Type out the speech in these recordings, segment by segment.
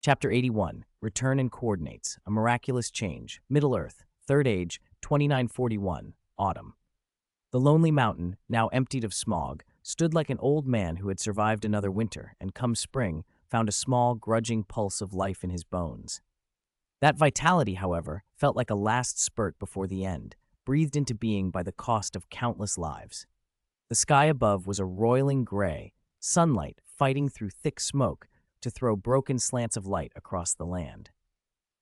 Chapter 81, Return and Coordinates, A Miraculous Change, Middle-earth, Third Age, 2941, Autumn. The lonely mountain, now emptied of smog, stood like an old man who had survived another winter and come spring found a small, grudging pulse of life in his bones. That vitality, however, felt like a last spurt before the end, breathed into being by the cost of countless lives. The sky above was a roiling gray, sunlight fighting through thick smoke to throw broken slants of light across the land.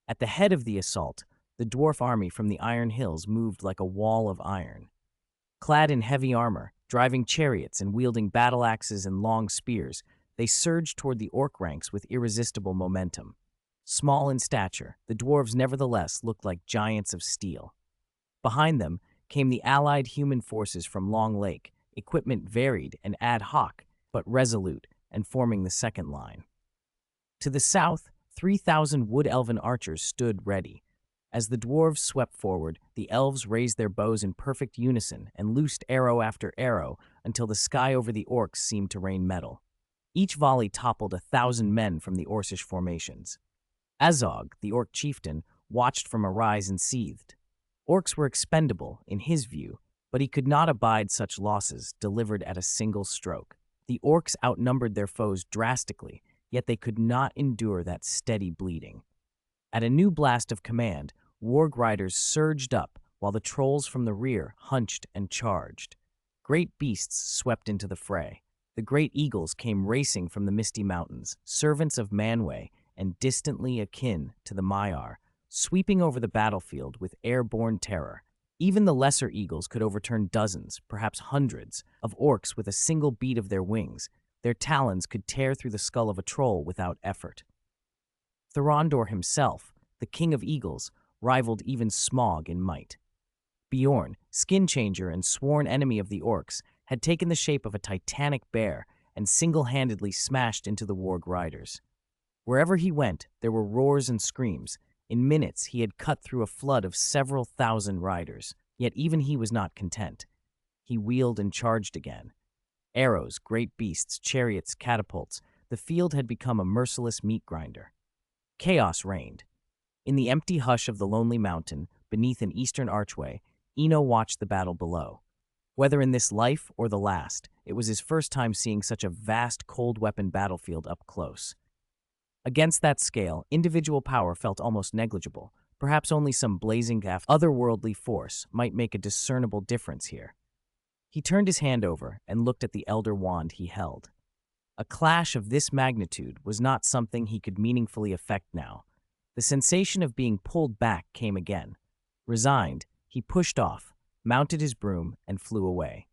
At the head of the assault, the dwarf army from the Iron Hills moved like a wall of iron. Clad in heavy armor, driving chariots and wielding battle axes and long spears, they surged toward the orc ranks with irresistible momentum. Small in stature, the dwarves nevertheless looked like giants of steel. Behind them came the allied human forces from Long Lake, equipment varied and ad hoc, but resolute and forming the second line. To the south, 3,000 wood-elven archers stood ready. As the dwarves swept forward, the elves raised their bows in perfect unison and loosed arrow after arrow until the sky over the orcs seemed to rain metal. Each volley toppled 1,000 men from the Orcish formations. Azog, the orc chieftain, watched from a rise and seethed. Orcs were expendable, in his view, but he could not abide such losses delivered at a single stroke. The orcs outnumbered their foes drastically, yet they could not endure that steady bleeding. At a new blast of command, warg riders surged up while the trolls from the rear hunched and charged. Great beasts swept into the fray. The great eagles came racing from the misty mountains, servants of Manwë and distantly akin to the Maiar, sweeping over the battlefield with airborne terror. Even the lesser eagles could overturn dozens, perhaps hundreds, of orcs with a single beat of their wings. Their talons could tear through the skull of a troll without effort. Thorondor himself, the king of eagles, rivaled even Smaug in might. Bjorn, skin changer and sworn enemy of the orcs, had taken the shape of a titanic bear and single-handedly smashed into the warg riders. Wherever he went, there were roars and screams. In minutes, he had cut through a flood of several thousand riders, yet even he was not content. He wheeled and charged again. Arrows, great beasts, chariots, catapults, the field had become a merciless meat grinder. Chaos reigned. In the empty hush of the lonely mountain, beneath an eastern archway, Eno watched the battle below. Whether in this life or the last, it was his first time seeing such a vast cold weapon battlefield up close. Against that scale, individual power felt almost negligible. Perhaps only some blazing otherworldly force might make a discernible difference here. He turned his hand over and looked at the elder wand he held. A clash of this magnitude was not something he could meaningfully affect now. The sensation of being pulled back came again. Resigned, he pushed off, mounted his broom, and flew away.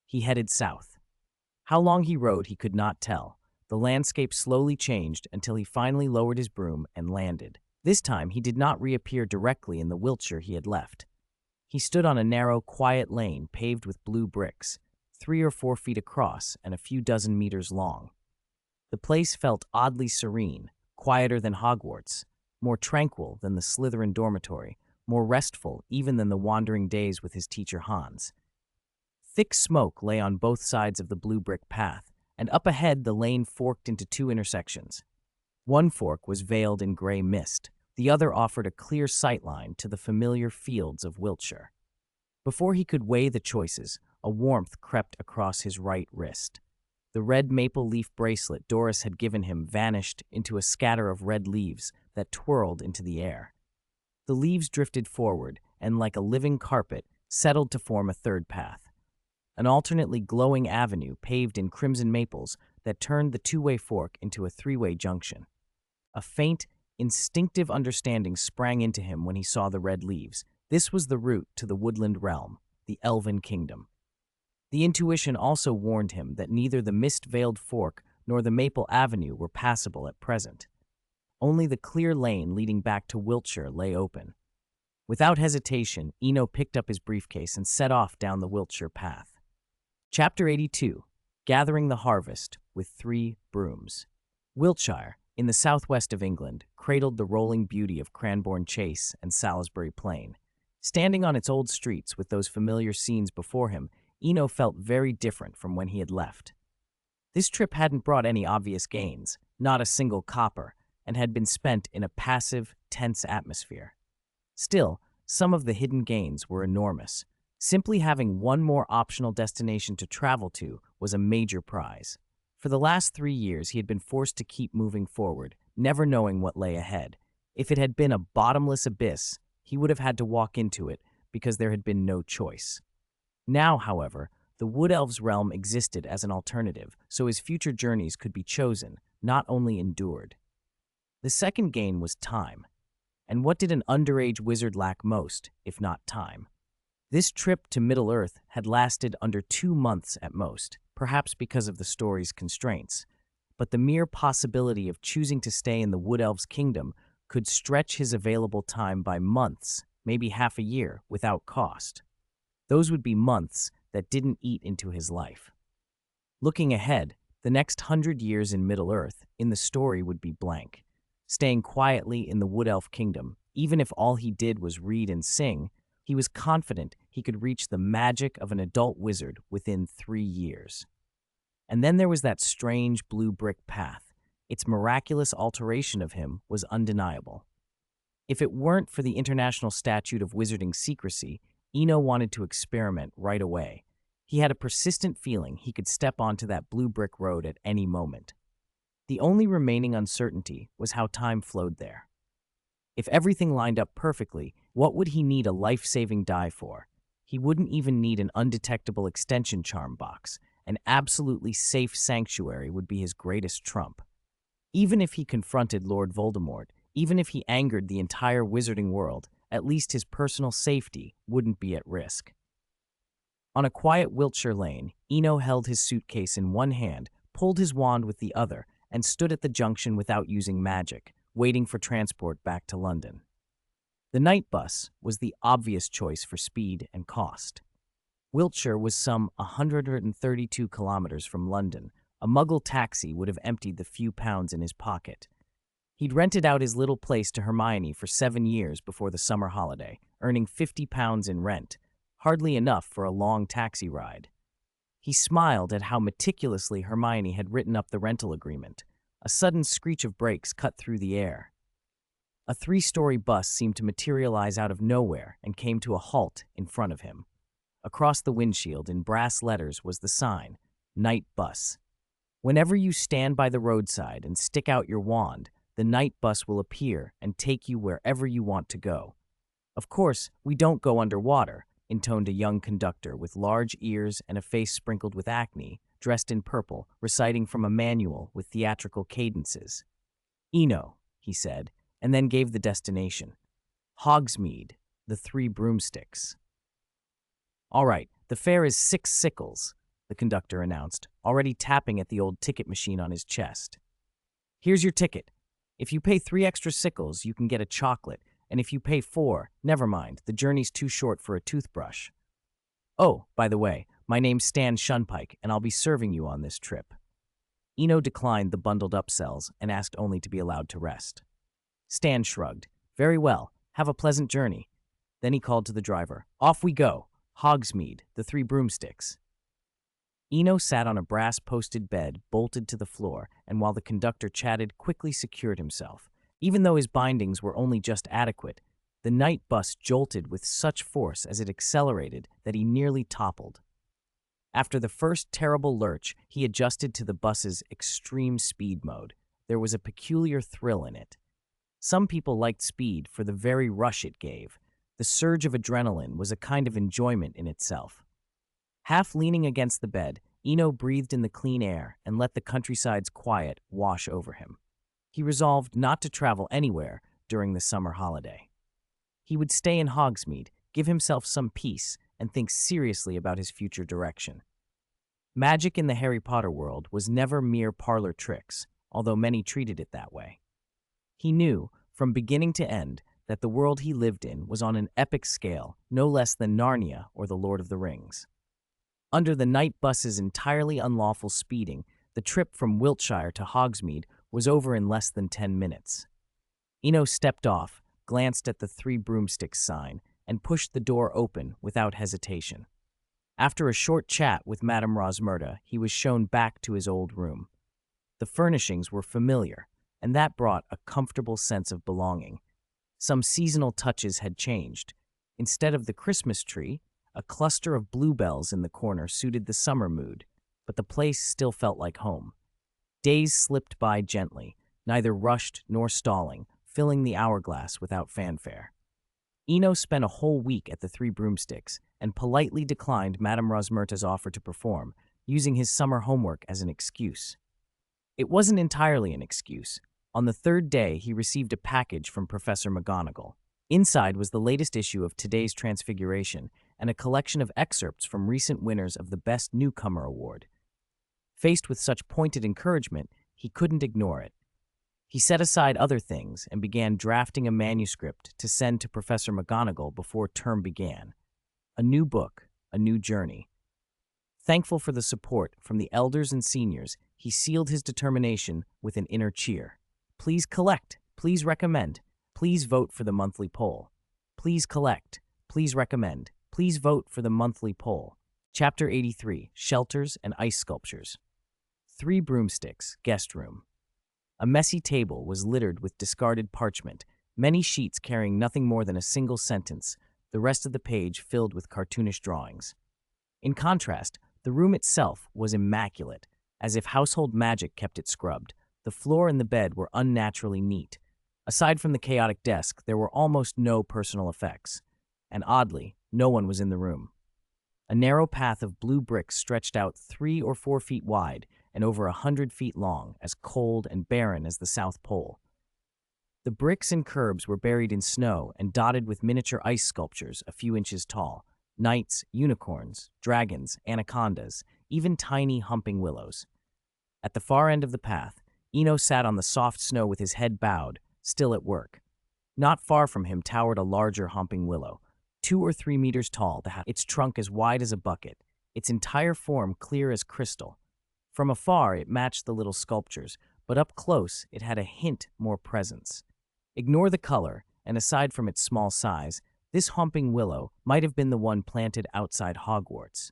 He headed south. How long he rode he could not tell. The landscape slowly changed until he finally lowered his broom and landed. This time he did not reappear directly in the Wiltshire he had left. He stood on a narrow, quiet lane paved with blue bricks, 3 or 4 feet across and a few dozen meters long. The place felt oddly serene, quieter than Hogwarts, more tranquil than the Slytherin dormitory, more restful even than the wandering days with his teacher Hans. Thick smoke lay on both sides of the blue brick path, and up ahead the lane forked into 2 intersections. One fork was veiled in gray mist, the other offered a clear sightline to the familiar fields of Wiltshire. Before he could weigh the choices, a warmth crept across his right wrist. The red maple leaf bracelet Doris had given him vanished into a scatter of red leaves that twirled into the air. The leaves drifted forward and, like a living carpet, settled to form a third path. An alternately glowing avenue paved in crimson maples that turned the 2-way fork into a 3-way junction. A faint, instinctive understanding sprang into him when he saw the red leaves. This was the route to the woodland realm, the Elven Kingdom. The intuition also warned him that neither the mist-veiled fork nor the maple avenue were passable at present. Only the clear lane leading back to Wiltshire lay open. Without hesitation, Eno picked up his briefcase and set off down the Wiltshire path. Chapter 82, Gathering the Harvest with 3 Brooms. Wiltshire, in the southwest of England, cradled the rolling beauty of Cranbourne Chase and Salisbury Plain. Standing on its old streets with those familiar scenes before him, Eno felt very different from when he had left. This trip hadn't brought any obvious gains, not a single copper, and had been spent in a passive, tense atmosphere. Still, some of the hidden gains were enormous. Simply having one more optional destination to travel to was a major prize. For the last 3 years, he had been forced to keep moving forward, never knowing what lay ahead. If it had been a bottomless abyss, he would have had to walk into it because there had been no choice. Now, however, the Wood Elves' realm existed as an alternative, so his future journeys could be chosen, not only endured. The second gain was time. And what did an underage wizard lack most, if not time? This trip to Middle-earth had lasted under 2 months at most, perhaps because of the story's constraints. But the mere possibility of choosing to stay in the Wood Elves' kingdom could stretch his available time by months, maybe half a year, without cost. Those would be months that didn't eat into his life. Looking ahead, the next 100 years in Middle-earth in the story would be blank. Staying quietly in the Wood Elf kingdom, even if all he did was read and sing, he was confident he could reach the magic of an adult wizard within 3 years. And then there was that strange blue brick path. Its miraculous alteration of him was undeniable. If it weren't for the International Statute of Wizarding Secrecy, Eno wanted to experiment right away. He had a persistent feeling he could step onto that blue brick road at any moment. The only remaining uncertainty was how time flowed there. If everything lined up perfectly, what would he need a life-saving die for? He wouldn't even need an undetectable extension charm box. An absolutely safe sanctuary would be his greatest trump. Even if he confronted Lord Voldemort, even if he angered the entire wizarding world, at least his personal safety wouldn't be at risk. On a quiet Wiltshire lane, Eno held his suitcase in one hand, pulled his wand with the other, and stood at the junction without using magic, waiting for transport back to London. The night bus was the obvious choice for speed and cost. Wiltshire was some 132 kilometers from London. A Muggle taxi would have emptied the few pounds in his pocket. He'd rented out his little place to Hermione for 7 years before the summer holiday, earning £50 in rent, hardly enough for a long taxi ride. He smiled at how meticulously Hermione had written up the rental agreement. A sudden screech of brakes cut through the air. A 3-story bus seemed to materialize out of nowhere and came to a halt in front of him. Across the windshield in brass letters was the sign, Night Bus. Whenever you stand by the roadside and stick out your wand, the night bus will appear and take you wherever you want to go. Of course, we don't go underwater, intoned a young conductor with large ears and a face sprinkled with acne, dressed in purple, reciting from a manual with theatrical cadences. Eno, he said, and then gave the destination. Hogsmeade, the 3 broomsticks. All right, the fare is 6 sickles, the conductor announced, already tapping at the old ticket machine on his chest. Here's your ticket. If you pay 3 extra sickles, you can get a chocolate, and if you pay 4, never mind, the journey's too short for a toothbrush. Oh, by the way, my name's Stan Shunpike, and I'll be serving you on this trip. Eno declined the bundled upsells and asked only to be allowed to rest. Stan shrugged. Very well, have a pleasant journey. Then he called to the driver. Off we go. Hogsmeade, the 3 broomsticks. Eno sat on a brass-posted bed, bolted to the floor, and while the conductor chatted, quickly secured himself. Even though his bindings were only just adequate, the night bus jolted with such force as it accelerated that he nearly toppled. After the first terrible lurch, he adjusted to the bus's extreme speed mode. There was a peculiar thrill in it. Some people liked speed for the very rush it gave. The surge of adrenaline was a kind of enjoyment in itself. Half leaning against the bed, Eno breathed in the clean air and let the countryside's quiet wash over him. He resolved not to travel anywhere during the summer holiday. He would stay in Hogsmeade, give himself some peace, and think seriously about his future direction. Magic in the Harry Potter world was never mere parlor tricks, although many treated it that way. He knew, from beginning to end, that the world he lived in was on an epic scale, no less than Narnia or the Lord of the Rings. Under the night bus's entirely unlawful speeding, the trip from Wiltshire to Hogsmeade was over in less than 10 minutes. Eno stepped off, glanced at the 3 broomsticks sign, and pushed the door open without hesitation. After a short chat with Madame Rosmerta, he was shown back to his old room. The furnishings were familiar, and that brought a comfortable sense of belonging. Some seasonal touches had changed. Instead of the Christmas tree, a cluster of bluebells in the corner suited the summer mood, but the place still felt like home. Days slipped by gently, neither rushed nor stalling, filling the hourglass without fanfare. Eno spent a whole week at the Three Broomsticks and politely declined Madame Rosmerta's offer to perform, using his summer homework as an excuse. It wasn't entirely an excuse. On the third day, he received a package from Professor McGonagall. Inside was the latest issue of Today's Transfiguration and a collection of excerpts from recent winners of the Best Newcomer Award. Faced with such pointed encouragement, he couldn't ignore it. He set aside other things and began drafting a manuscript to send to Professor McGonagall before term began. A new book, a new journey. Thankful for the support from the elders and seniors, he sealed his determination with an inner cheer. Please collect, please recommend, please vote for the monthly poll. Please collect, please recommend, please vote for the monthly poll. Chapter 83, Shelters and Ice Sculptures. Three Broomsticks, Guest Room. A messy table was littered with discarded parchment, many sheets carrying nothing more than a single sentence, the rest of the page filled with cartoonish drawings. In contrast, the room itself was immaculate, as if household magic kept it scrubbed. The floor and the bed were unnaturally neat. Aside from the chaotic desk, there were almost no personal effects. And oddly, no one was in the room. A narrow path of blue bricks stretched out 3 or 4 feet wide and over 100 feet long, as cold and barren as the South Pole. The bricks and curbs were buried in snow and dotted with miniature ice sculptures a few inches tall. Knights, unicorns, dragons, anacondas, even tiny humping willows. At the far end of the path, Eno sat on the soft snow with his head bowed, still at work. Not far from him towered a larger humping willow, 2 or 3 meters tall, its trunk as wide as a bucket, its entire form clear as crystal. From afar, it matched the little sculptures, but up close, it had a hint more presence. Ignore the color, and aside from its small size, this humping willow might have been the one planted outside Hogwarts.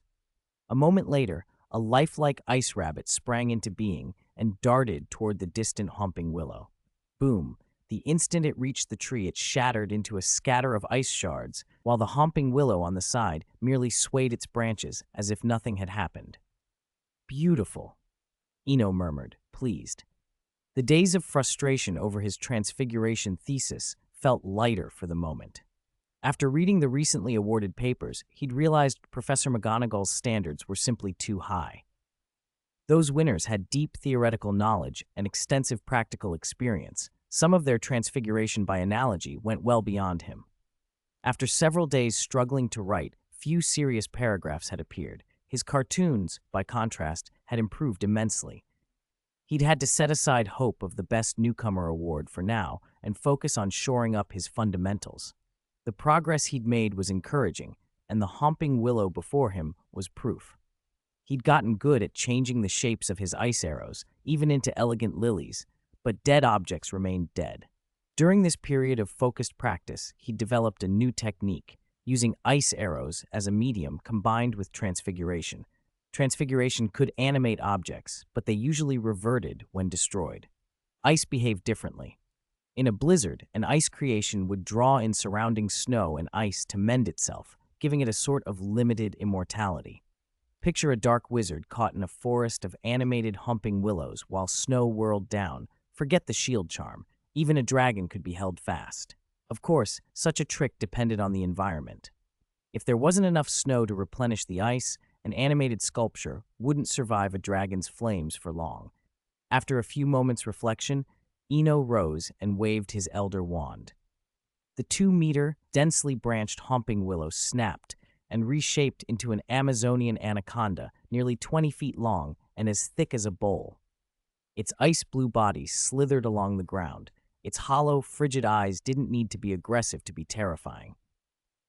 A moment later, a lifelike ice rabbit sprang into being and darted toward the distant humping willow. Boom! The instant it reached the tree, it shattered into a scatter of ice shards, while the humping willow on the side merely swayed its branches as if nothing had happened. Beautiful, Eno murmured, pleased. The days of frustration over his transfiguration thesis felt lighter for the moment. After reading the recently awarded papers, he'd realized Professor McGonagall's standards were simply too high. Those winners had deep theoretical knowledge and extensive practical experience. Some of their transfiguration by analogy went well beyond him. After several days struggling to write, few serious paragraphs had appeared. His cartoons, by contrast, had improved immensely. He'd had to set aside hope of the Best Newcomer Award for now and focus on shoring up his fundamentals. The progress he'd made was encouraging, and the humping willow before him was proof. He'd gotten good at changing the shapes of his ice arrows, even into elegant lilies, but dead objects remained dead. During this period of focused practice, he developed a new technique, using ice arrows as a medium combined with transfiguration. Transfiguration could animate objects, but they usually reverted when destroyed. Ice behaved differently. In a blizzard, an ice creation would draw in surrounding snow and ice to mend itself, giving it a sort of limited immortality. Picture a dark wizard caught in a forest of animated humping willows while snow whirled down. Forget the shield charm. Even a dragon could be held fast. Of course, such a trick depended on the environment. If there wasn't enough snow to replenish the ice, an animated sculpture wouldn't survive a dragon's flames for long. After a few moments' reflection, Eno rose and waved his elder wand. The 2-meter, densely branched humping willow snapped and reshaped into an Amazonian anaconda nearly 20 feet long and as thick as a bowl. Its ice-blue body slithered along the ground. Its hollow, frigid eyes didn't need to be aggressive to be terrifying.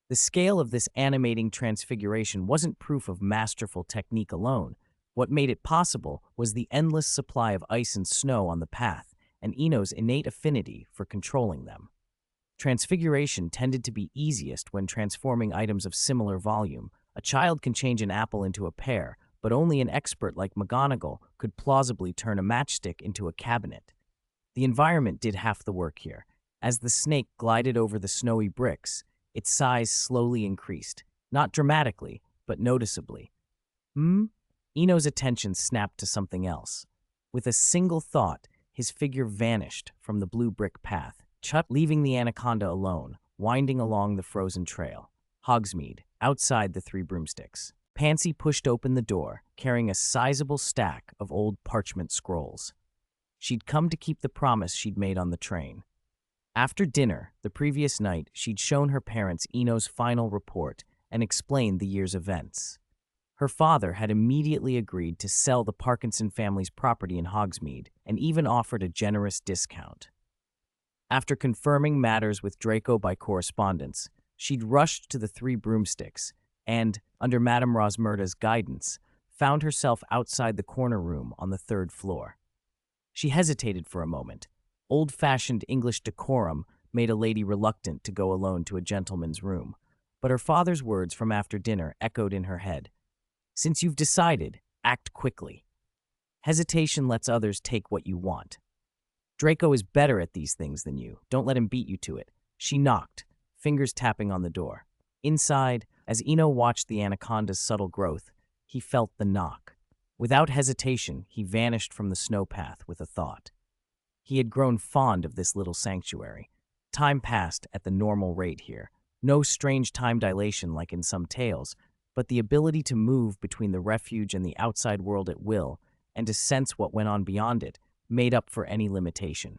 The scale of this animating transfiguration wasn't proof of masterful technique alone. What made it possible was the endless supply of ice and snow on the path, and Eno's innate affinity for controlling them. Transfiguration tended to be easiest when transforming items of similar volume. A child can change an apple into a pear, but only an expert like McGonagall could plausibly turn a matchstick into a cabinet. The environment did half the work here. As the snake glided over the snowy bricks, its size slowly increased, not dramatically, but noticeably. Hmm? Eno's attention snapped to something else. With a single thought, his figure vanished from the blue brick path, leaving the anaconda alone, winding along the frozen trail. Hogsmeade, outside the Three Broomsticks. Pansy pushed open the door, carrying a sizable stack of old parchment scrolls. She'd come to keep the promise she'd made on the train. After dinner, the previous night, she'd shown her parents Eno's final report and explained the year's events. Her father had immediately agreed to sell the Parkinson family's property in Hogsmeade and even offered a generous discount. After confirming matters with Draco by correspondence, she'd rushed to the Three Broomsticks and, under Madame Rosmerta's guidance, found herself outside the corner room on the third floor. She hesitated for a moment. Old-fashioned English decorum made a lady reluctant to go alone to a gentleman's room, but her father's words from after dinner echoed in her head. Since you've decided, act quickly. Hesitation lets others take what you want. Draco is better at these things than you. Don't let him beat you to it. She knocked, fingers tapping on the door. Inside, as Eno watched the anaconda's subtle growth, he felt the knock. Without hesitation, he vanished from the snowpath with a thought. He had grown fond of this little sanctuary. Time passed at the normal rate here. No strange time dilation like in some tales, but the ability to move between the refuge and the outside world at will, and to sense what went on beyond it, made up for any limitation.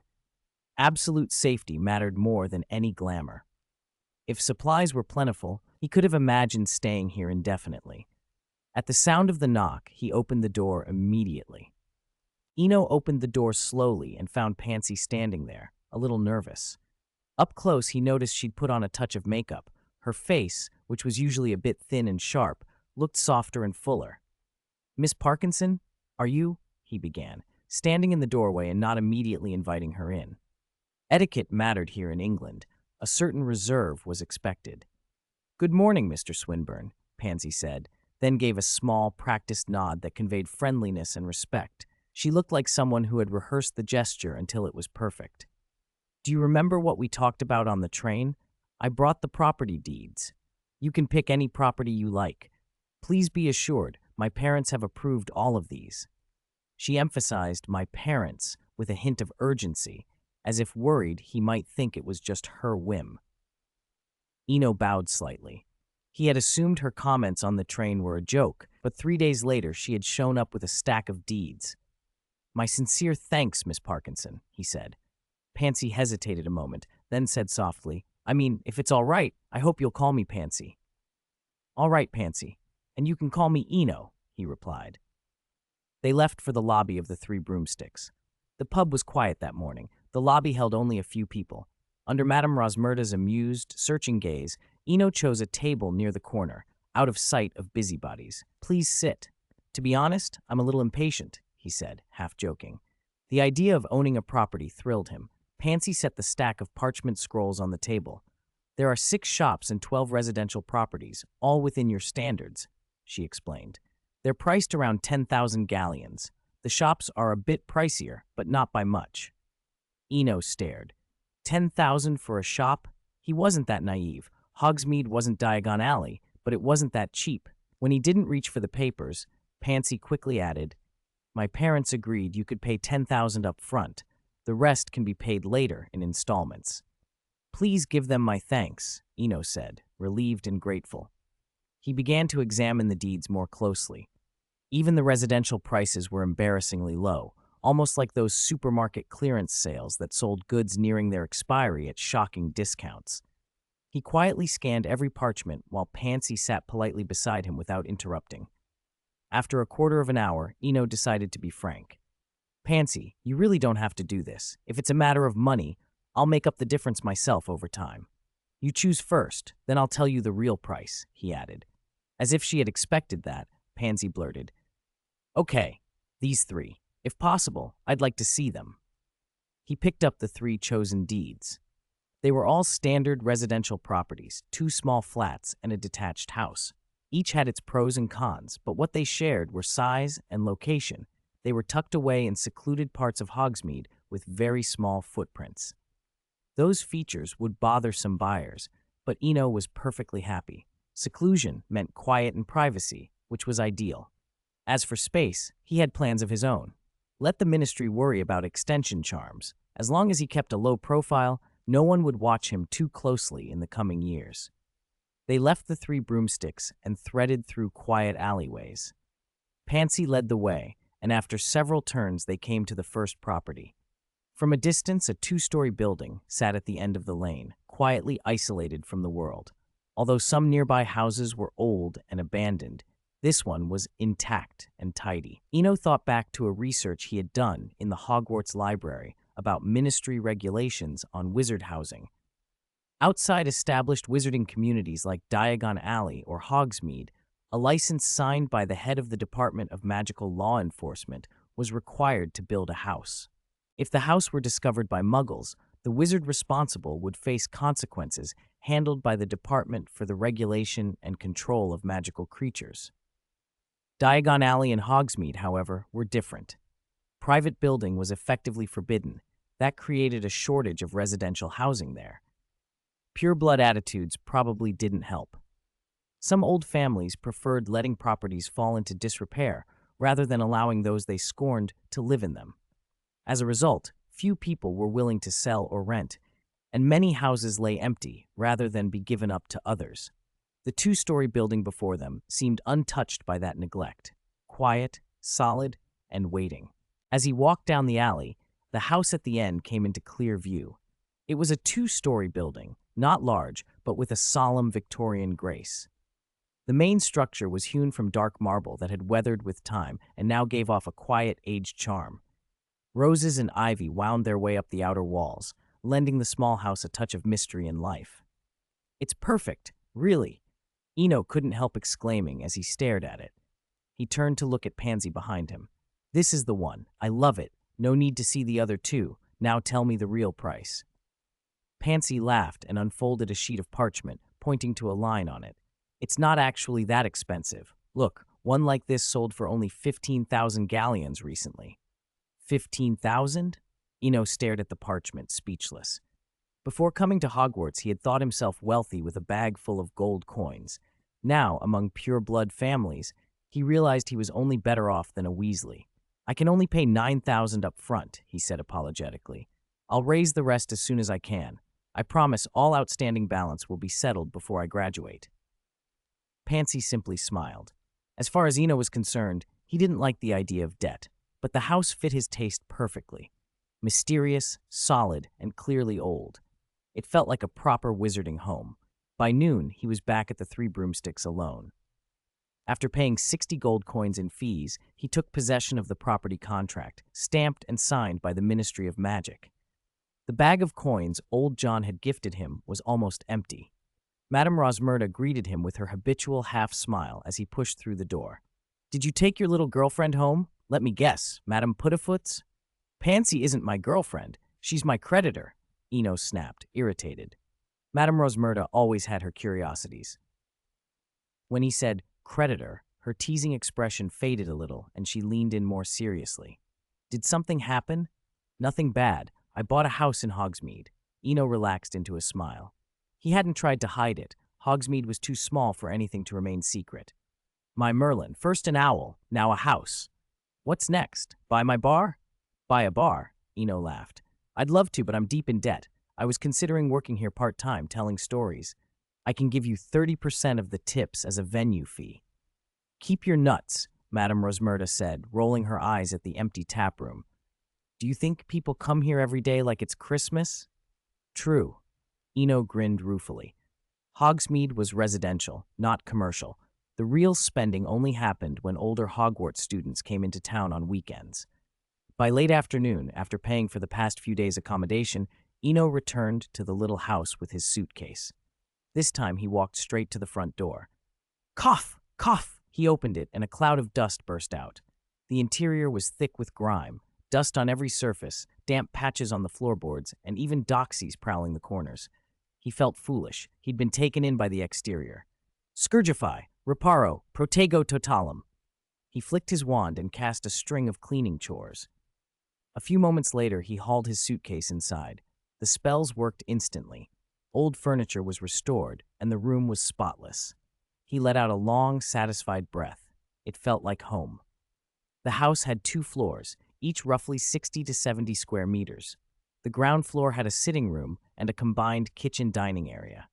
Absolute safety mattered more than any glamour. If supplies were plentiful, he could have imagined staying here indefinitely. At the sound of the knock, he opened the door immediately. Eno opened the door slowly and found Pansy standing there, a little nervous. Up close, he noticed she'd put on a touch of makeup. Her face, which was usually a bit thin and sharp, looked softer and fuller. "Miss Parkinson, are you?" he began, standing in the doorway and not immediately inviting her in. Etiquette mattered here in England. A certain reserve was expected. "Good morning, Mr. Swinburne," Pansy said, then gave a small, practiced nod that conveyed friendliness and respect. She looked like someone who had rehearsed the gesture until it was perfect. "Do you remember what we talked about on the train? I brought the property deeds. You can pick any property you like. Please be assured, my parents have approved all of these." She emphasized "my parents" with a hint of urgency, as if worried he might think it was just her whim. Eno bowed slightly. He had assumed her comments on the train were a joke, but 3 days later she had shown up with a stack of deeds. "My sincere thanks, Miss Parkinson," he said. Pansy hesitated a moment, then said softly, "If it's all right, I hope you'll call me Pansy." "All right, Pansy, and you can call me Eno," he replied. They left for the lobby of the Three Broomsticks. The pub was quiet that morning. The lobby held only a few people. Under Madame Rosmerta's amused, searching gaze, Eno chose a table near the corner, out of sight of busybodies. "Please sit. To be honest, I'm a little impatient," he said, half joking. The idea of owning a property thrilled him. Pansy set the stack of parchment scrolls on the table. "There are 6 shops and 12 residential properties, all within your standards," she explained. "They're priced around 10,000 galleons. The shops are a bit pricier, but not by much." Eno stared. 10,000 for a shop? He wasn't that naive. Hogsmeade wasn't Diagon Alley, but it wasn't that cheap. When he didn't reach for the papers, Pansy quickly added, "My parents agreed you could pay 10,000 up front. The rest can be paid later in installments." "Please give them my thanks," Eno said, relieved and grateful. He began to examine the deeds more closely. Even the residential prices were embarrassingly low, almost like those supermarket clearance sales that sold goods nearing their expiry at shocking discounts. He quietly scanned every parchment while Pansy sat politely beside him without interrupting. After a quarter of an hour, Eno decided to be frank. "Pansy, you really don't have to do this. If it's a matter of money, I'll make up the difference myself over time. You choose first, then I'll tell you the real price," he added. As if she had expected that, Pansy blurted, "Okay, these 3. If possible, I'd like to see them." He picked up the 3 chosen deeds. They were all standard residential properties, 2 small flats and a detached house. Each had its pros and cons, but what they shared were size and location. They were tucked away in secluded parts of Hogsmeade with very small footprints. Those features would bother some buyers, but Eno was perfectly happy. Seclusion meant quiet and privacy, which was ideal. As for space, he had plans of his own. Let the ministry worry about extension charms. As long as he kept a low profile, no one would watch him too closely in the coming years. They left the three broomsticks and threaded through quiet alleyways. Pansy led the way, and after several turns they came to the first property. From a distance, a two-story building sat at the end of the lane, quietly isolated from the world. Although some nearby houses were old and abandoned, this one was intact and tidy. Eno thought back to a research he had done in the Hogwarts library about ministry regulations on wizard housing. Outside established wizarding communities like Diagon Alley or Hogsmeade, a license signed by the head of the Department of Magical Law Enforcement was required to build a house. If the house were discovered by Muggles, the wizard responsible would face consequences handled by the Department for the Regulation and Control of Magical Creatures. Diagon Alley and Hogsmeade, however, were different. Private building was effectively forbidden. That created a shortage of residential housing there. Pureblood attitudes probably didn't help. Some old families preferred letting properties fall into disrepair rather than allowing those they scorned to live in them. As a result, few people were willing to sell or rent, and many houses lay empty rather than be given up to others. The two-story building before them seemed untouched by that neglect, quiet, solid, and waiting. As he walked down the alley, the house at the end came into clear view. It was a two-story building, not large, but with a solemn Victorian grace. The main structure was hewn from dark marble that had weathered with time and now gave off a quiet, aged charm. Roses and ivy wound their way up the outer walls, lending the small house a touch of mystery and life. "It's perfect, really," Eno couldn't help exclaiming as he stared at it. He turned to look at Pansy behind him. "This is the one. I love it. No need to see the other two. Now tell me the real price." Pansy laughed and unfolded a sheet of parchment, pointing to a line on it. "It's not actually that expensive. Look, one like this sold for only 15,000 galleons recently." 15,000? Eno stared at the parchment, speechless. Before coming to Hogwarts, he had thought himself wealthy with a bag full of gold coins. Now, among pure-blood families, he realized he was only better off than a Weasley. "I can only pay 9,000 up front," he said apologetically. "I'll raise the rest as soon as I can. I promise all outstanding balance will be settled before I graduate." Pansy simply smiled. As far as Eno was concerned, he didn't like the idea of debt, but the house fit his taste perfectly. Mysterious, solid, and clearly old. It felt like a proper wizarding home. By noon, he was back at the Three Broomsticks alone. After paying 60 gold coins in fees, he took possession of the property contract, stamped and signed by the Ministry of Magic. The bag of coins old John had gifted him was almost empty. Madame Rosmerta greeted him with her habitual half-smile as he pushed through the door. "Did you take your little girlfriend home? Let me guess, Madame Putafoots?" "Pansy isn't my girlfriend. She's my creditor," Eno snapped, irritated. Madame Rosmerta always had her curiosities. When he said creditor, her teasing expression faded a little and she leaned in more seriously. "Did something happen?" "Nothing bad. I bought a house in Hogsmeade." Eno relaxed into a smile. He hadn't tried to hide it. Hogsmeade was too small for anything to remain secret. "My Merlin, first an owl, now a house. What's next? Buy my bar?" "Buy a bar?" Eno laughed. "I'd love to, but I'm deep in debt. I was considering working here part-time, telling stories. I can give you 30% of the tips as a venue fee." "Keep your nuts," Madame Rosmerta said, rolling her eyes at the empty tap room. "Do you think people come here every day like it's Christmas?" "True." Eno grinned ruefully. Hogsmeade was residential, not commercial. The real spending only happened when older Hogwarts students came into town on weekends. By late afternoon, after paying for the past few days' accommodation, Eno returned to the little house with his suitcase. This time he walked straight to the front door. Cough! Cough! He opened it, and a cloud of dust burst out. The interior was thick with grime, dust on every surface, damp patches on the floorboards, and even doxies prowling the corners. He felt foolish. He'd been taken in by the exterior. Scourgify! Reparo! Protego totalum! He flicked his wand and cast a string of cleaning chores. A few moments later, he hauled his suitcase inside. The spells worked instantly. Old furniture was restored, and the room was spotless. He let out a long, satisfied breath. It felt like home. The house had 2 floors, each roughly 60 to 70 square meters. The ground floor had a sitting room and a combined kitchen-dining area.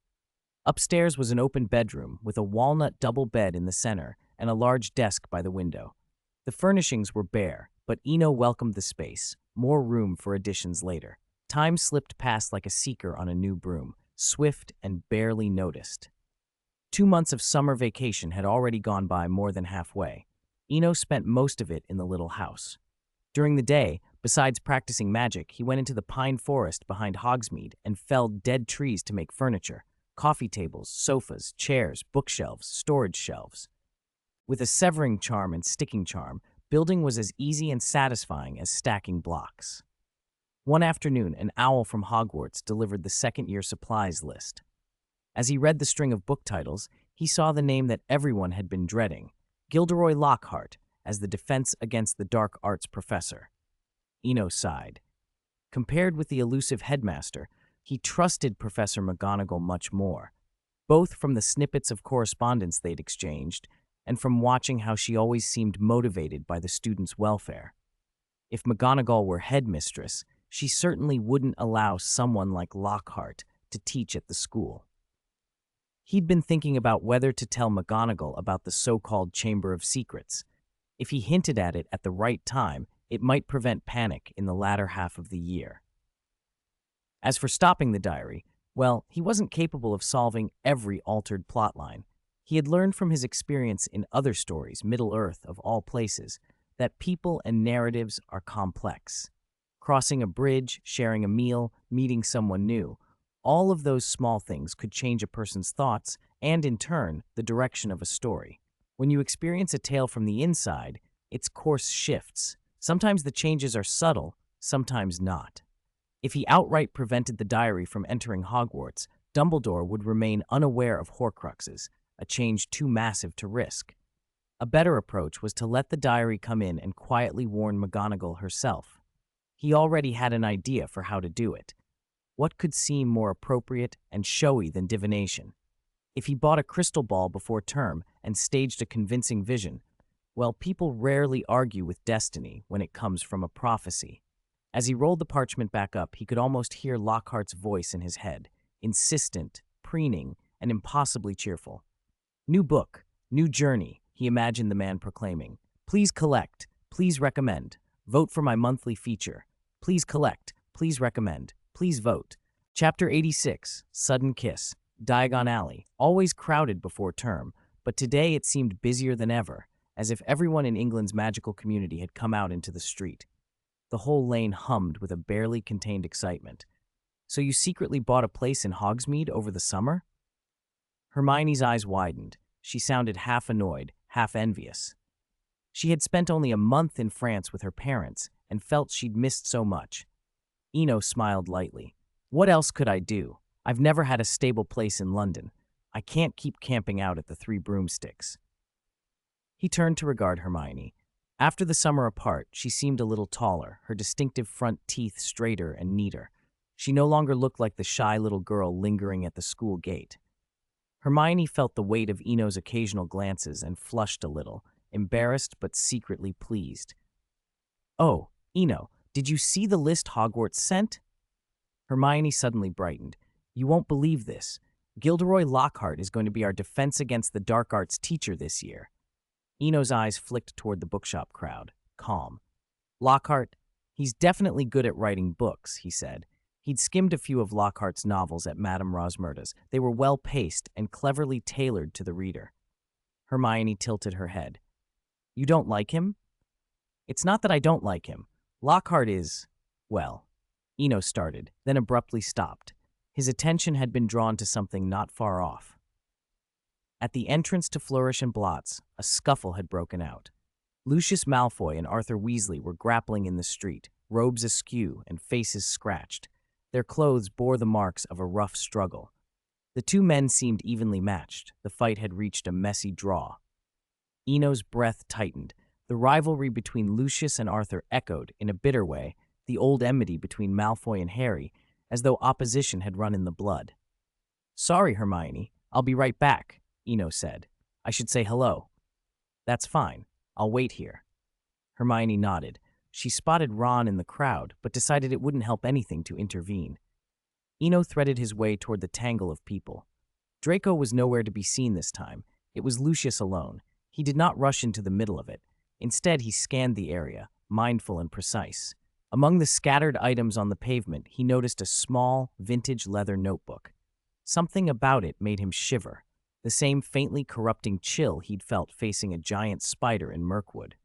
Upstairs was an open bedroom with a walnut double bed in the center and a large desk by the window. The furnishings were bare, but Eno welcomed the space, more room for additions later. Time slipped past like a seeker on a new broom, swift and barely noticed. 2 months of summer vacation had already gone by more than halfway. Eno spent most of it in the little house. During the day, besides practicing magic, he went into the pine forest behind Hogsmeade and felled dead trees to make furniture, coffee tables, sofas, chairs, bookshelves, storage shelves. With a severing charm and sticking charm, building was as easy and satisfying as stacking blocks. One afternoon, an owl from Hogwarts delivered the second-year supplies list. As he read the string of book titles, he saw the name that everyone had been dreading, Gilderoy Lockhart, as the defense against the dark arts professor. Eno sighed. Compared with the elusive headmaster, he trusted Professor McGonagall much more, both from the snippets of correspondence they'd exchanged and from watching how she always seemed motivated by the students' welfare. If McGonagall were headmistress, she certainly wouldn't allow someone like Lockhart to teach at the school. He'd been thinking about whether to tell McGonagall about the so-called Chamber of Secrets. If he hinted at it at the right time, it might prevent panic in the latter half of the year. As for stopping the diary, well, he wasn't capable of solving every altered plotline. He had learned from his experience in other stories, Middle-earth of all places, that people and narratives are complex. Crossing a bridge, sharing a meal, meeting someone new, all of those small things could change a person's thoughts and, in turn, the direction of a story. When you experience a tale from the inside, its course shifts. Sometimes the changes are subtle, sometimes not. If he outright prevented the diary from entering Hogwarts, Dumbledore would remain unaware of Horcruxes, a change too massive to risk. A better approach was to let the diary come in and quietly warn McGonagall herself. He already had an idea for how to do it. What could seem more appropriate and showy than divination? If he bought a crystal ball before term and staged a convincing vision, well, people rarely argue with destiny when it comes from a prophecy. As he rolled the parchment back up, he could almost hear Lockhart's voice in his head, insistent, preening, and impossibly cheerful. "New book, new journey," he imagined the man proclaiming. "Please collect, please recommend, vote for my monthly feature. Please collect, please recommend, please vote." Chapter 86, Sudden Kiss. Diagon Alley, always crowded before term, but today it seemed busier than ever, as if everyone in England's magical community had come out into the street. The whole lane hummed with a barely contained excitement. "So you secretly bought a place in Hogsmeade over the summer?" Hermione's eyes widened. She sounded half annoyed, half envious. She had spent only a month in France with her parents and felt she'd missed so much. Eno smiled lightly. "What else could I do? I've never had a stable place in London. I can't keep camping out at the Three Broomsticks." He turned to regard Hermione. After the summer apart, she seemed a little taller, her distinctive front teeth straighter and neater. She no longer looked like the shy little girl lingering at the school gate. Hermione felt the weight of Eno's occasional glances and flushed a little, embarrassed but secretly pleased. "Oh, Eno, did you see the list Hogwarts sent?" Hermione suddenly brightened. "You won't believe this. Gilderoy Lockhart is going to be our Defense Against the Dark Arts teacher this year." Eno's eyes flicked toward the bookshop crowd, calm. "Lockhart? He's definitely good at writing books," he said. He'd skimmed a few of Lockhart's novels at Madame Rosmerta's. They were well-paced and cleverly tailored to the reader. Hermione tilted her head. "You don't like him?" "It's not that I don't like him. Lockhart is, well," Eno started, then abruptly stopped. His attention had been drawn to something not far off. At the entrance to Flourish and Blott's, a scuffle had broken out. Lucius Malfoy and Arthur Weasley were grappling in the street, robes askew and faces scratched. Their clothes bore the marks of a rough struggle. The two men seemed evenly matched. The fight had reached a messy draw. Eno's breath tightened. The rivalry between Lucius and Arthur echoed, in a bitter way, the old enmity between Malfoy and Harry, as though opposition had run in the blood. "Sorry, Hermione. I'll be right back," Eno said. "I should say hello." "That's fine. I'll wait here." Hermione nodded. She spotted Ron in the crowd, but decided it wouldn't help anything to intervene. Eno threaded his way toward the tangle of people. Draco was nowhere to be seen this time. It was Lucius alone. He did not rush into the middle of it. Instead, he scanned the area, mindful and precise. Among the scattered items on the pavement, he noticed a small, vintage leather notebook. Something about it made him shiver, the same faintly corrupting chill he'd felt facing a giant spider in Mirkwood.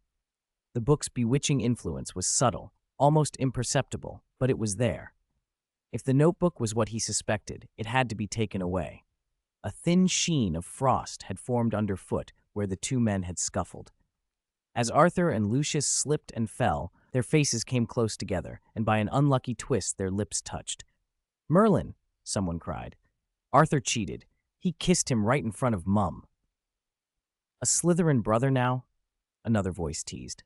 The book's bewitching influence was subtle, almost imperceptible, but it was there. If the notebook was what he suspected, it had to be taken away. A thin sheen of frost had formed underfoot where the two men had scuffled. As Arthur and Lucius slipped and fell, their faces came close together, and by an unlucky twist their lips touched. "Merlin!" someone cried. Arthur cheated. He kissed him right in front of Mum. "A Slytherin brother now?" another voice teased.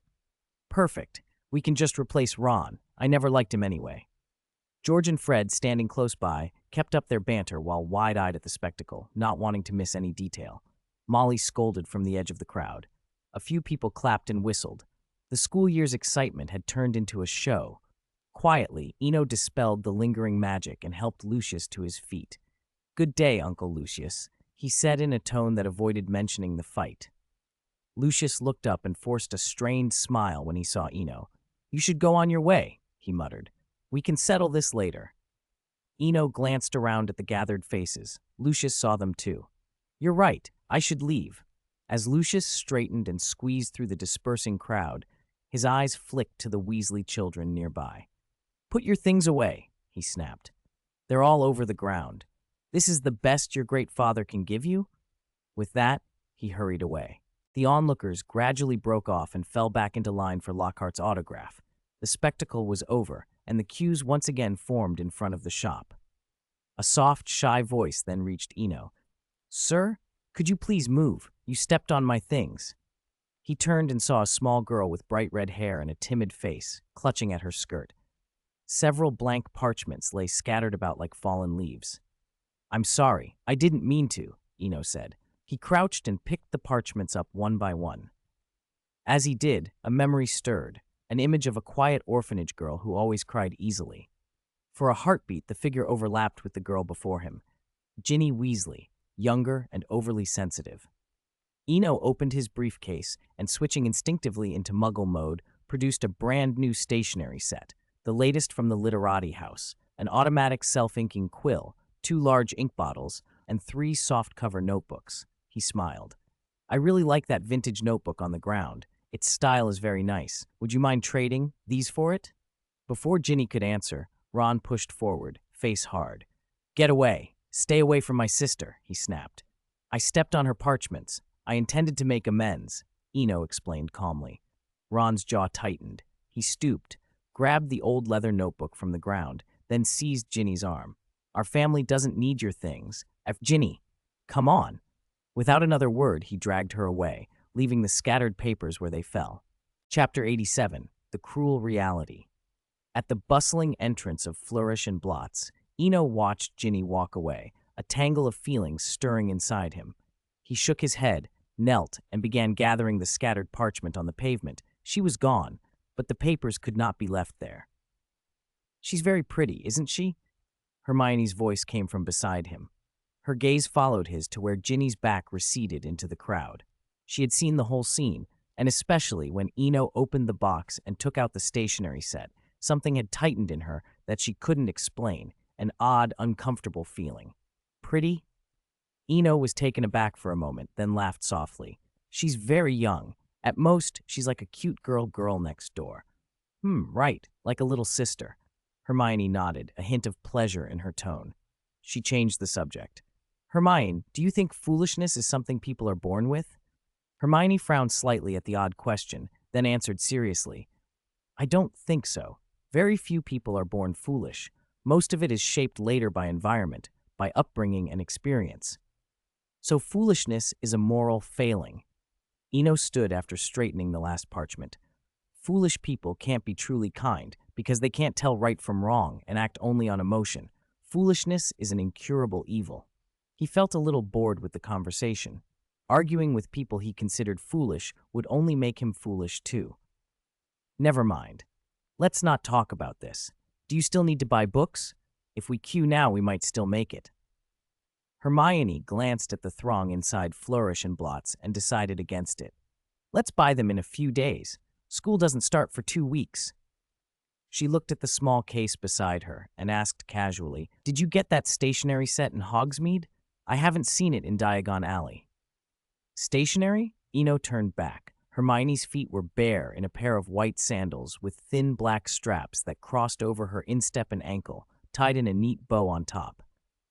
"Perfect. We can just replace Ron. I never liked him anyway." George and Fred, standing close by, kept up their banter while wide-eyed at the spectacle, not wanting to miss any detail. Molly scolded from the edge of the crowd. A few people clapped and whistled. The school year's excitement had turned into a show. Quietly, Eno dispelled the lingering magic and helped Lucius to his feet. "Good day, Uncle Lucius," he said in a tone that avoided mentioning the fight. Lucius looked up and forced a strained smile when he saw Eno. "You should go on your way," he muttered. "We can settle this later." Eno glanced around at the gathered faces. Lucius saw them too. "You're right. I should leave." As Lucius straightened and squeezed through the dispersing crowd, his eyes flicked to the Weasley children nearby. "Put your things away," he snapped. "They're all over the ground. This is the best your great father can give you?" With that, he hurried away. The onlookers gradually broke off and fell back into line for Lockhart's autograph. The spectacle was over, and the queues once again formed in front of the shop. A soft, shy voice then reached Eno. "Sir, could you please move? You stepped on my things." He turned and saw a small girl with bright red hair and a timid face, clutching at her skirt. Several blank parchments lay scattered about like fallen leaves. "I'm sorry, I didn't mean to," Eno said. He crouched and picked the parchments up one by one. As he did, a memory stirred, an image of a quiet orphanage girl who always cried easily. For a heartbeat, the figure overlapped with the girl before him. Ginny Weasley, younger and overly sensitive. Eno opened his briefcase and, switching instinctively into Muggle mode, produced a brand new stationery set, the latest from the Literati House, an automatic self-inking quill, 2 large ink bottles, and 3 soft-cover notebooks. He smiled. "I really like that vintage notebook on the ground. Its style is very nice. Would you mind trading these for it?" Before Ginny could answer, Ron pushed forward, face hard. "Get away. Stay away from my sister," he snapped. "I stepped on her parchments. I intended to make amends," Eno explained calmly. Ron's jaw tightened. He stooped, grabbed the old leather notebook from the ground, then seized Ginny's arm. "Our family doesn't need your things. Ginny, come on." Without another word, he dragged her away, leaving the scattered papers where they fell. Chapter 87, The Cruel Reality. At the bustling entrance of Flourish and Blots, Eno watched Ginny walk away, a tangle of feelings stirring inside him. He shook his head, knelt, and began gathering the scattered parchment on the pavement. She was gone, but the papers could not be left there. "She's very pretty, isn't she?" Hermione's voice came from beside him. Her gaze followed his to where Ginny's back receded into the crowd. She had seen the whole scene, and especially when Eno opened the box and took out the stationery set, something had tightened in her that she couldn't explain, an odd, uncomfortable feeling. "Pretty?" Eno was taken aback for a moment, then laughed softly. "She's very young. At most, she's like a cute girl next door." Right, like a little sister." Hermione nodded, a hint of pleasure in her tone. She changed the subject. "Hermione, do you think foolishness is something people are born with?" Hermione frowned slightly at the odd question, then answered seriously. "I don't think so. Very few people are born foolish. Most of it is shaped later by environment, by upbringing and experience. So foolishness is a moral failing." Eno stood after straightening the last parchment. Foolish people can't be truly kind because they can't tell right from wrong and act only on emotion. Foolishness is an incurable evil. He felt a little bored with the conversation. Arguing with people he considered foolish would only make him foolish too. Never mind. Let's not talk about this. Do you still need to buy books? If we queue now, we might still make it. Hermione glanced at the throng inside Flourish and Blots and decided against it. Let's buy them in a few days. School doesn't start for 2 weeks. She looked at the small case beside her and asked casually, "Did you get that stationery set in Hogsmeade? I haven't seen it in Diagon Alley." Stationery? Eno turned back. Hermione's feet were bare in a pair of white sandals with thin black straps that crossed over her instep and ankle, tied in a neat bow on top.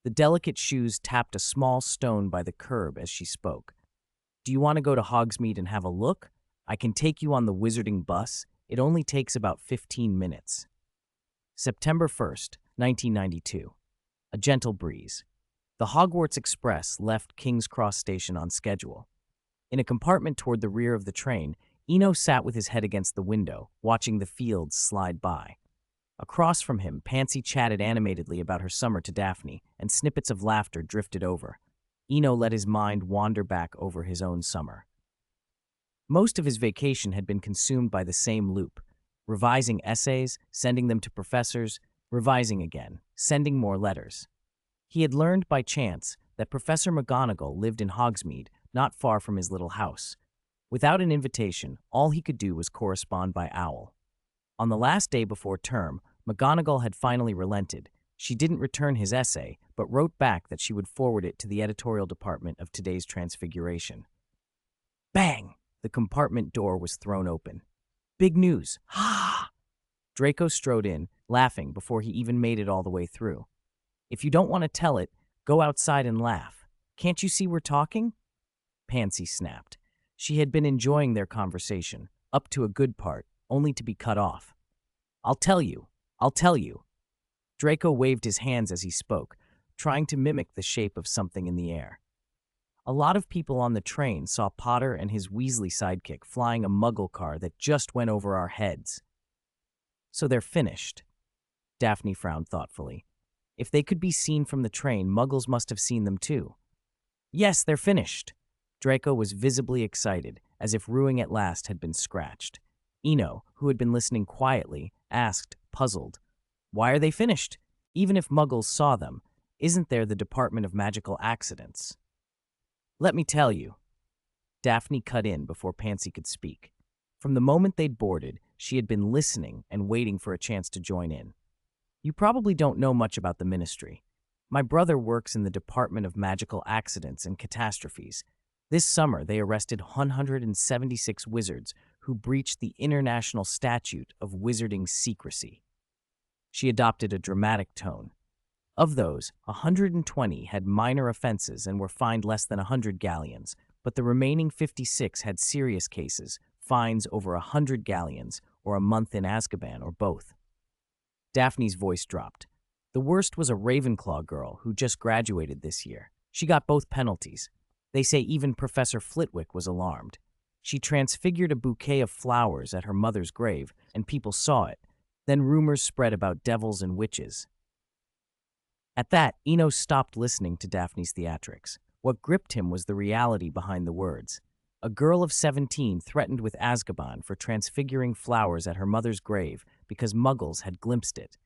The delicate shoes tapped a small stone by the curb as she spoke. "Do you want to go to Hogsmeade and have a look? I can take you on the wizarding bus. It only takes about 15 minutes. September 1st, 1992. A gentle breeze. The Hogwarts Express left King's Cross Station on schedule. In a compartment toward the rear of the train, Eno sat with his head against the window, watching the fields slide by. Across from him, Pansy chatted animatedly about her summer to Daphne, and snippets of laughter drifted over. Eno let his mind wander back over his own summer. Most of his vacation had been consumed by the same loop: revising essays, sending them to professors, revising again, sending more letters. He had learned by chance that Professor McGonagall lived in Hogsmeade, not far from his little house. Without an invitation, all he could do was correspond by owl. On the last day before term, McGonagall had finally relented. She didn't return his essay, but wrote back that she would forward it to the editorial department of today's Transfiguration. Bang! The compartment door was thrown open. Big news! Ha! Draco strode in, laughing before he even made it all the way through. If you don't want to tell it, go outside and laugh. Can't you see we're talking? Pansy snapped. She had been enjoying their conversation, up to a good part, only to be cut off. I'll tell you. I'll tell you. Draco waved his hands as he spoke, trying to mimic the shape of something in the air. A lot of people on the train saw Potter and his Weasley sidekick flying a muggle car that just went over our heads. So they're finished. Daphne frowned thoughtfully. If they could be seen from the train, muggles must have seen them too. Yes, they're finished. Draco was visibly excited, as if Ruing at last had been scratched. Eno, who had been listening quietly, asked, puzzled, "Why are they finished? Even if muggles saw them, isn't there the Department of Magical Accidents?" "Let me tell you." Daphne cut in before Pansy could speak. From the moment they'd boarded, she had been listening and waiting for a chance to join in. "You probably don't know much about the Ministry. My brother works in the Department of Magical Accidents and Catastrophes. This summer, they arrested 176 wizards who breached the International Statute of Wizarding Secrecy." She adopted a dramatic tone. Of those, 120 had minor offenses and were fined less than 100 galleons, but the remaining 56 had serious cases, fines over 100 galleons, or a month in Azkaban, or both. Daphne's voice dropped. The worst was a Ravenclaw girl who just graduated this year. She got both penalties. They say even Professor Flitwick was alarmed. She transfigured a bouquet of flowers at her mother's grave, and people saw it. Then rumors spread about devils and witches. At that, Eno stopped listening to Daphne's theatrics. What gripped him was the reality behind the words. A girl of 17 threatened with Azkaban for transfiguring flowers at her mother's grave because muggles had glimpsed it.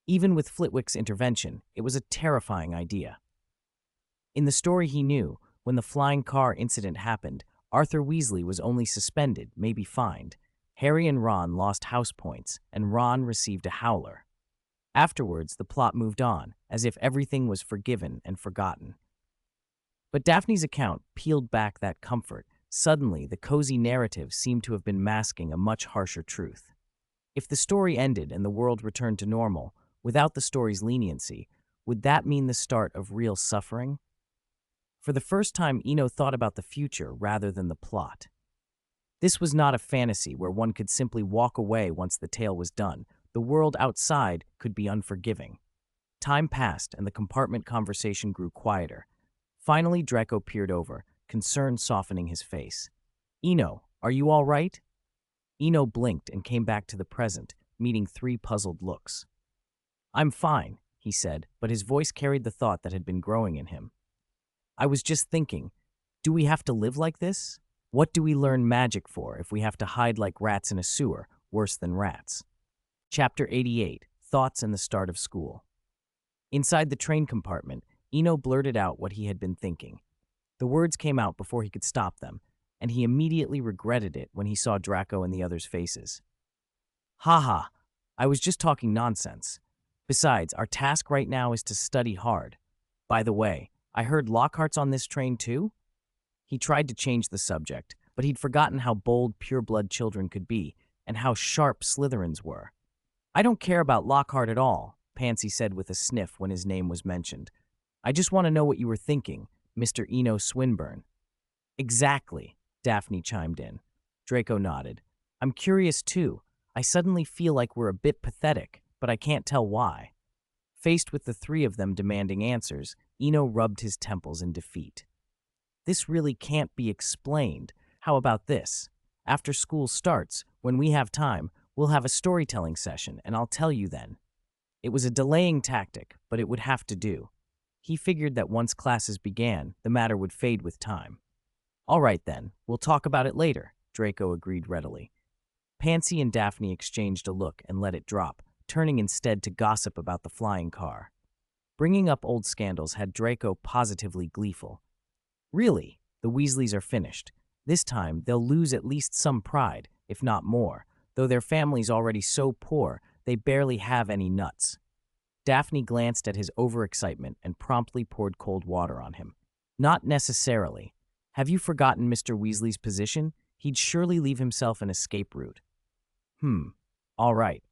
Even with Flitwick's intervention, it was a terrifying idea. In the story he knew, when the flying car incident happened, Arthur Weasley was only suspended, maybe fined. Harry and Ron lost house points, and Ron received a howler. Afterwards, the plot moved on, as if everything was forgiven and forgotten. But Daphne's account peeled back that comfort. Suddenly, the cozy narrative seemed to have been masking a much harsher truth. If the story ended and the world returned to normal, without the story's leniency, would that mean the start of real suffering? For the first time, Eno thought about the future rather than the plot. This was not a fantasy where one could simply walk away once the tale was done. The world outside could be unforgiving. Time passed, and the compartment conversation grew quieter. Finally, Draco peered over, concern softening his face. "Eno, are you all right?" Eno blinked and came back to the present, meeting 3 puzzled looks. "I'm fine," he said, but his voice carried the thought that had been growing in him. "I was just thinking, do we have to live like this? What do we learn magic for if we have to hide like rats in a sewer, worse than rats?" Chapter 88, Thoughts and the Start of School. Inside the train compartment, Eno blurted out what he had been thinking. The words came out before he could stop them, and he immediately regretted it when he saw Draco and the others' faces. "Haha, I was just talking nonsense. Besides, our task right now is to study hard. By the way, I heard Lockhart's on this train too?" He tried to change the subject, but he'd forgotten how bold pureblood children could be and how sharp Slytherins were. "I don't care about Lockhart at all," Pansy said with a sniff when his name was mentioned. "I just want to know what you were thinking, Mr. Eno Swinburne." "Exactly," Daphne chimed in. Draco nodded. "I'm curious too. I suddenly feel like we're a bit pathetic, but I can't tell why." Faced with the 3 of them demanding answers, Eno rubbed his temples in defeat. "This really can't be explained. How about this? After school starts, when we have time, we'll have a storytelling session, and I'll tell you then." It was a delaying tactic, but it would have to do. He figured that once classes began, the matter would fade with time. "All right then, we'll talk about it later," Draco agreed readily. Pansy and Daphne exchanged a look and let it drop, turning instead to gossip about the flying car. Bringing up old scandals had Draco positively gleeful. "Really, the Weasleys are finished. This time, they'll lose at least some pride, if not more, though their family's already so poor they barely have any nuts." Daphne glanced at his overexcitement and promptly poured cold water on him. "Not necessarily. Have you forgotten Mr. Weasley's position? He'd surely leave himself an escape route." All right,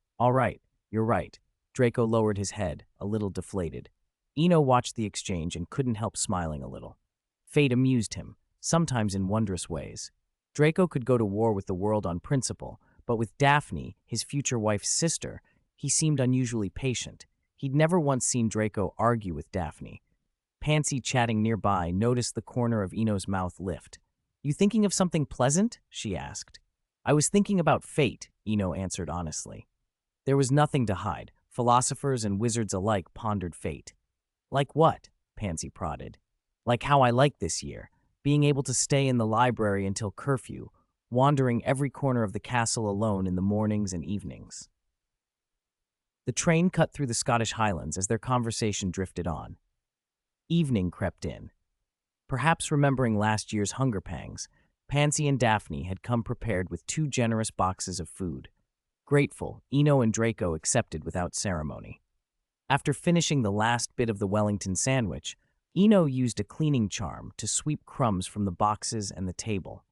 you're right." Draco lowered his head, a little deflated. Eno watched the exchange and couldn't help smiling a little. Fate amused him, sometimes in wondrous ways. Draco could go to war with the world on principle, but with Daphne, his future wife's sister, he seemed unusually patient. He'd never once seen Draco argue with Daphne. Pansy, chatting nearby, noticed the corner of Eno's mouth lift. "You thinking of something pleasant?" she asked. "I was thinking about fate," Eno answered honestly. There was nothing to hide. Philosophers and wizards alike pondered fate. "Like what?" Pansy prodded. "Like how I like this year, being able to stay in the library until curfew, wandering every corner of the castle alone in the mornings and evenings." The train cut through the Scottish Highlands as their conversation drifted on. Evening crept in. Perhaps remembering last year's hunger pangs, Pansy and Daphne had come prepared with 2 generous boxes of food. Grateful, Eno and Draco accepted without ceremony. After finishing the last bit of the Wellington sandwich, Eno used a cleaning charm to sweep crumbs from the boxes and the table.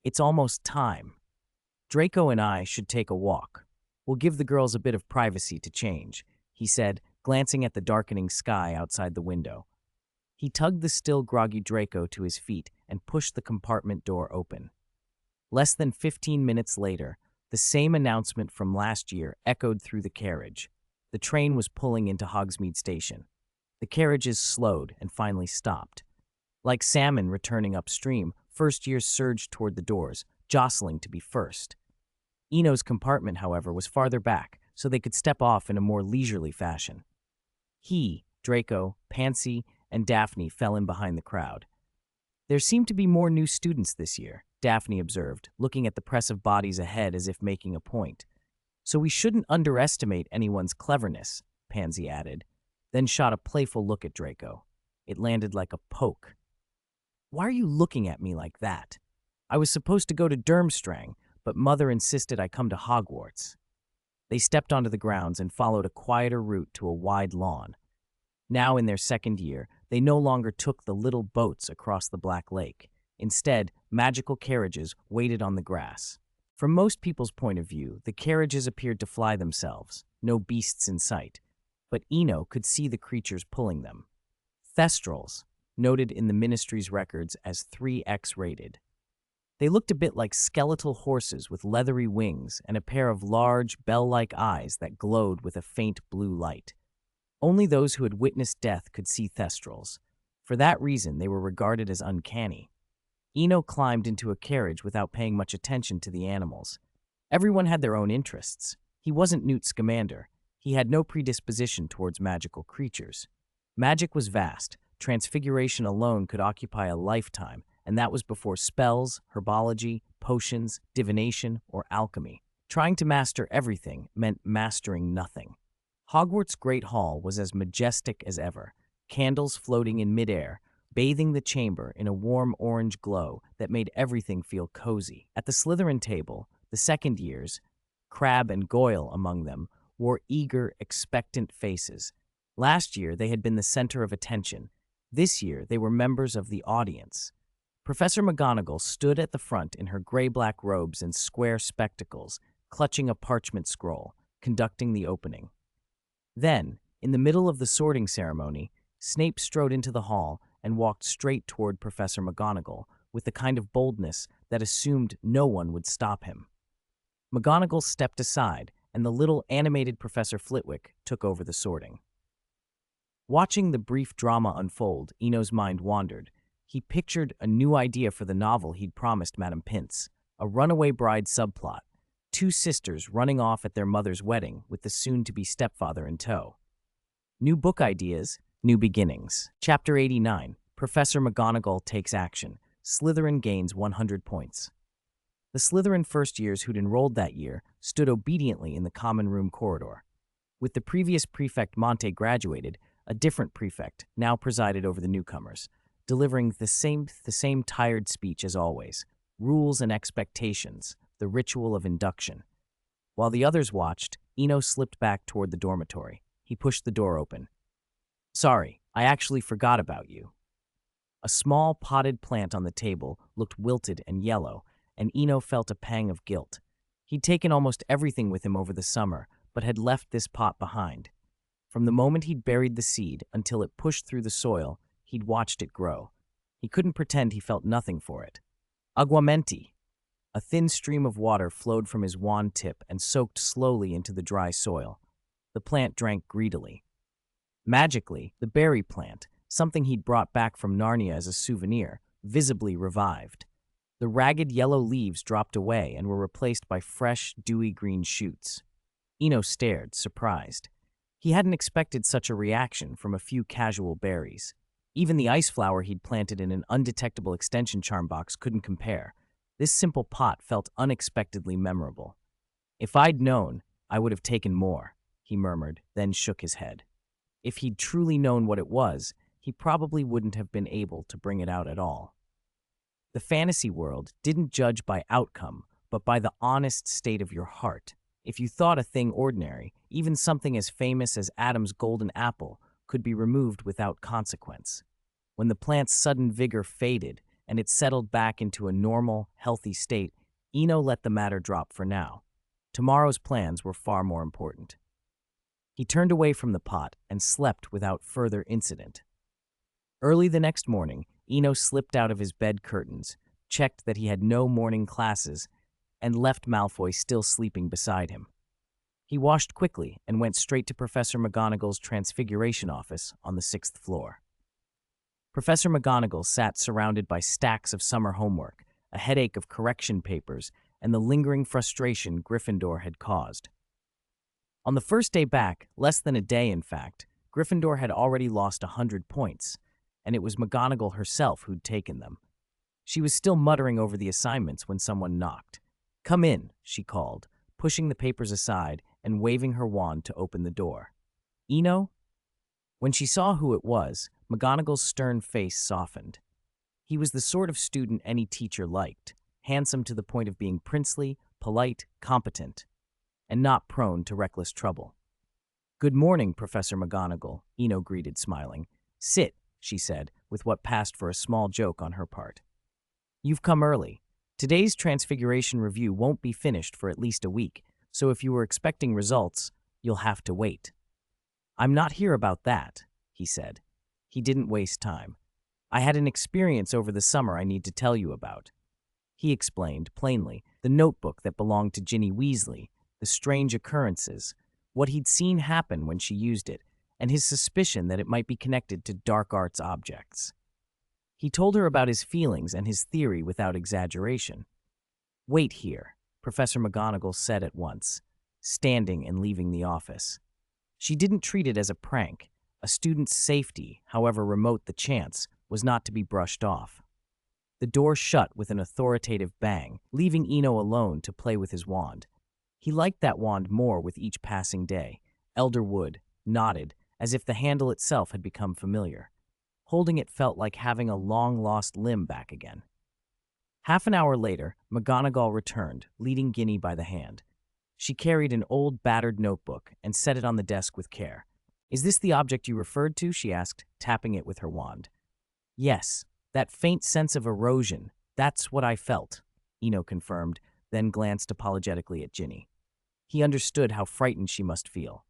"It's almost time. Draco and I should take a walk. We'll give the girls a bit of privacy to change," he said, glancing at the darkening sky outside the window. He tugged the still groggy Draco to his feet and pushed the compartment door open. Less than 15 minutes later, the same announcement from last year echoed through the carriage. The train was pulling into Hogsmeade Station. The carriages slowed and finally stopped. Like salmon returning upstream, first years surged toward the doors, jostling to be first. Eno's compartment, however, was farther back, so they could step off in a more leisurely fashion. He, Draco, Pansy, and Daphne fell in behind the crowd. "There seem to be more new students this year," Daphne observed, looking at the press of bodies ahead as if making a point. "So we shouldn't underestimate anyone's cleverness," Pansy added, then shot a playful look at Draco. It landed like a poke. "Why are you looking at me like that? I was supposed to go to Durmstrang, but Mother insisted I come to Hogwarts." They stepped onto the grounds and followed a quieter route to a wide lawn. Now in their second year, they no longer took the little boats across the Black Lake. Instead, magical carriages waited on the grass. From most people's point of view, the carriages appeared to fly themselves, no beasts in sight, but Eno could see the creatures pulling them. Thestrals, noted in the Ministry's records as 3X rated. They looked a bit like skeletal horses with leathery wings and a pair of large, bell-like eyes that glowed with a faint blue light. Only those who had witnessed death could see Thestrals. For that reason, they were regarded as uncanny. Eno climbed into a carriage without paying much attention to the animals. Everyone had their own interests. He wasn't Newt Scamander. He had no predisposition towards magical creatures. Magic was vast. Transfiguration alone could occupy a lifetime, and that was before spells, herbology, potions, divination, or alchemy. Trying to master everything meant mastering nothing. Hogwarts' Great Hall was as majestic as ever, candles floating in midair, bathing the chamber in a warm orange glow that made everything feel cozy. At the Slytherin table, the second years, Crabbe and Goyle among them, wore eager, expectant faces. Last year, they had been the center of attention. This year, they were members of the audience. Professor McGonagall stood at the front in her gray-black robes and square spectacles, clutching a parchment scroll, conducting the opening. Then, in the middle of the sorting ceremony, Snape strode into the hall and walked straight toward Professor McGonagall with the kind of boldness that assumed no one would stop him. McGonagall stepped aside, and the little animated Professor Flitwick took over the sorting. Watching the brief drama unfold, Eno's mind wandered. He pictured a new idea for the novel he'd promised Madame Pince, a runaway bride subplot, two sisters running off at their mother's wedding with the soon-to-be stepfather in tow. New book ideas, new beginnings. Chapter 89, Professor McGonagall takes action. Slytherin gains 100 points. The Slytherin first years who'd enrolled that year stood obediently in the common room corridor. With the previous prefect Monte graduated, a different prefect now presided over the newcomers, delivering the same tired speech as always, rules and expectations, the ritual of induction. While the others watched, Eno slipped back toward the dormitory. He pushed the door open. "Sorry, I actually forgot about you." A small potted plant on the table looked wilted and yellow, and Eno felt a pang of guilt. He'd taken almost everything with him over the summer, but had left this pot behind. From the moment he'd buried the seed until it pushed through the soil, he'd watched it grow. He couldn't pretend he felt nothing for it. Aguamenti! A thin stream of water flowed from his wand tip and soaked slowly into the dry soil. The plant drank greedily. Magically, the berry plant, something he'd brought back from Narnia as a souvenir, visibly revived. The ragged yellow leaves dropped away and were replaced by fresh, dewy green shoots. Eno stared, surprised. He hadn't expected such a reaction from a few casual berries. Even the ice flower he'd planted in an undetectable extension charm box couldn't compare. This simple pot felt unexpectedly memorable. "If I'd known, I would have taken more," he murmured, then shook his head. If he'd truly known what it was, he probably wouldn't have been able to bring it out at all. The fantasy world didn't judge by outcome, but by the honest state of your heart. If you thought a thing ordinary, even something as famous as Adam's golden apple could be removed without consequence. When the plant's sudden vigor faded and it settled back into a normal, healthy state, Eno let the matter drop for now. Tomorrow's plans were far more important. He turned away from the pot and slept without further incident. Early the next morning, Eno slipped out of his bed curtains, checked that he had no morning classes, and left Malfoy still sleeping beside him. He washed quickly and went straight to Professor McGonagall's transfiguration office on the 6th floor. Professor McGonagall sat surrounded by stacks of summer homework, a headache of correction papers, and the lingering frustration Gryffindor had caused. On the first day back, less than a day in fact, Gryffindor had already lost 100 points, and it was McGonagall herself who'd taken them. She was still muttering over the assignments when someone knocked. "Come in," she called, pushing the papers aside and waving her wand to open the door. "Eno?" When she saw who it was, McGonagall's stern face softened. He was the sort of student any teacher liked, handsome to the point of being princely, polite, competent, and not prone to reckless trouble. "Good morning, Professor McGonagall," Eno greeted, smiling. "Sit," she said, with what passed for a small joke on her part. "You've come early. Today's Transfiguration review won't be finished for at least a week, so if you were expecting results, you'll have to wait." "I'm not here about that," he said. He didn't waste time. "I had an experience over the summer I need to tell you about." He explained, plainly, the notebook that belonged to Ginny Weasley, the strange occurrences, what he'd seen happen when she used it, and his suspicion that it might be connected to dark arts objects. He told her about his feelings and his theory without exaggeration. "Wait here," Professor McGonagall said at once, standing and leaving the office. She didn't treat it as a prank. A student's safety, however remote the chance, was not to be brushed off. The door shut with an authoritative bang, leaving Eno alone to play with his wand. He liked that wand more with each passing day. Elder Wood nodded, as if the handle itself had become familiar. Holding it felt like having a long-lost limb back again. Half an hour later, McGonagall returned, leading Ginny by the hand. She carried an old, battered notebook and set it on the desk with care. "Is this the object you referred to?" she asked, tapping it with her wand. "Yes, that faint sense of erosion. That's what I felt," Eno confirmed, then glanced apologetically at Ginny. He understood how frightened she must feel.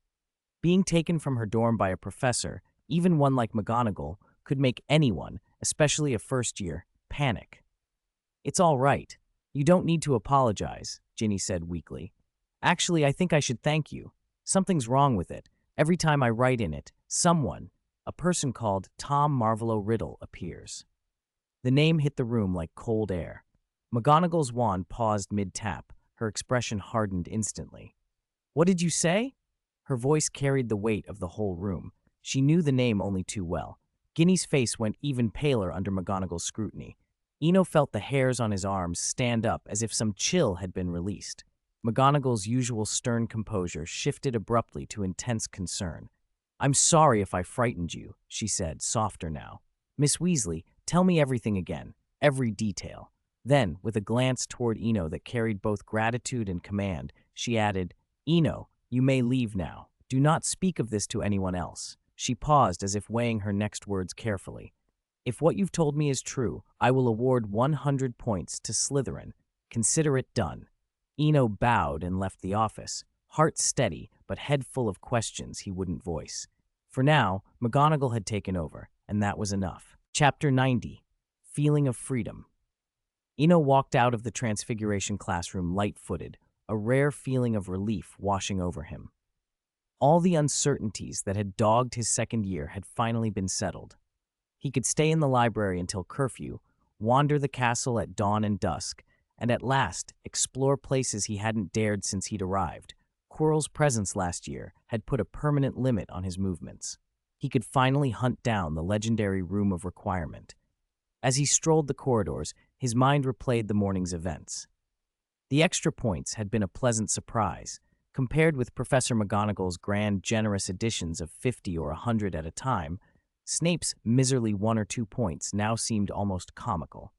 Being taken from her dorm by a professor, even one like McGonagall, could make anyone, especially a first-year, panic. "It's all right. You don't need to apologize," Ginny said weakly. "Actually, I think I should thank you. Something's wrong with it. Every time I write in it, someone, a person called Tom Marvolo Riddle, appears." The name hit the room like cold air. McGonagall's wand paused mid-tap. Her expression hardened instantly. "What did you say?" Her voice carried the weight of the whole room. She knew the name only too well. Ginny's face went even paler under McGonagall's scrutiny. Eno felt the hairs on his arms stand up as if some chill had been released. McGonagall's usual stern composure shifted abruptly to intense concern. "I'm sorry if I frightened you," she said, softer now. "Miss Weasley, tell me everything again, every detail." Then, with a glance toward Eno that carried both gratitude and command, she added, "Eno, you may leave now. Do not speak of this to anyone else." She paused as if weighing her next words carefully. "If what you've told me is true, I will award 100 points to Slytherin. Consider it done." Eno bowed and left the office, heart steady but head full of questions he wouldn't voice. For now, McGonagall had taken over, and that was enough. Chapter 90. Feeling of Freedom. Eno walked out of the Transfiguration classroom light-footed, a rare feeling of relief washing over him. All the uncertainties that had dogged his second year had finally been settled. He could stay in the library until curfew, wander the castle at dawn and dusk, and at last explore places he hadn't dared since he'd arrived. Quirrell's presence last year had put a permanent limit on his movements. He could finally hunt down the legendary Room of Requirement. As he strolled the corridors, his mind replayed the morning's events. The extra points had been a pleasant surprise. Compared with Professor McGonagall's grand, generous additions of 50 or 100 at a time, Snape's miserly 1 or 2 points now seemed almost comical.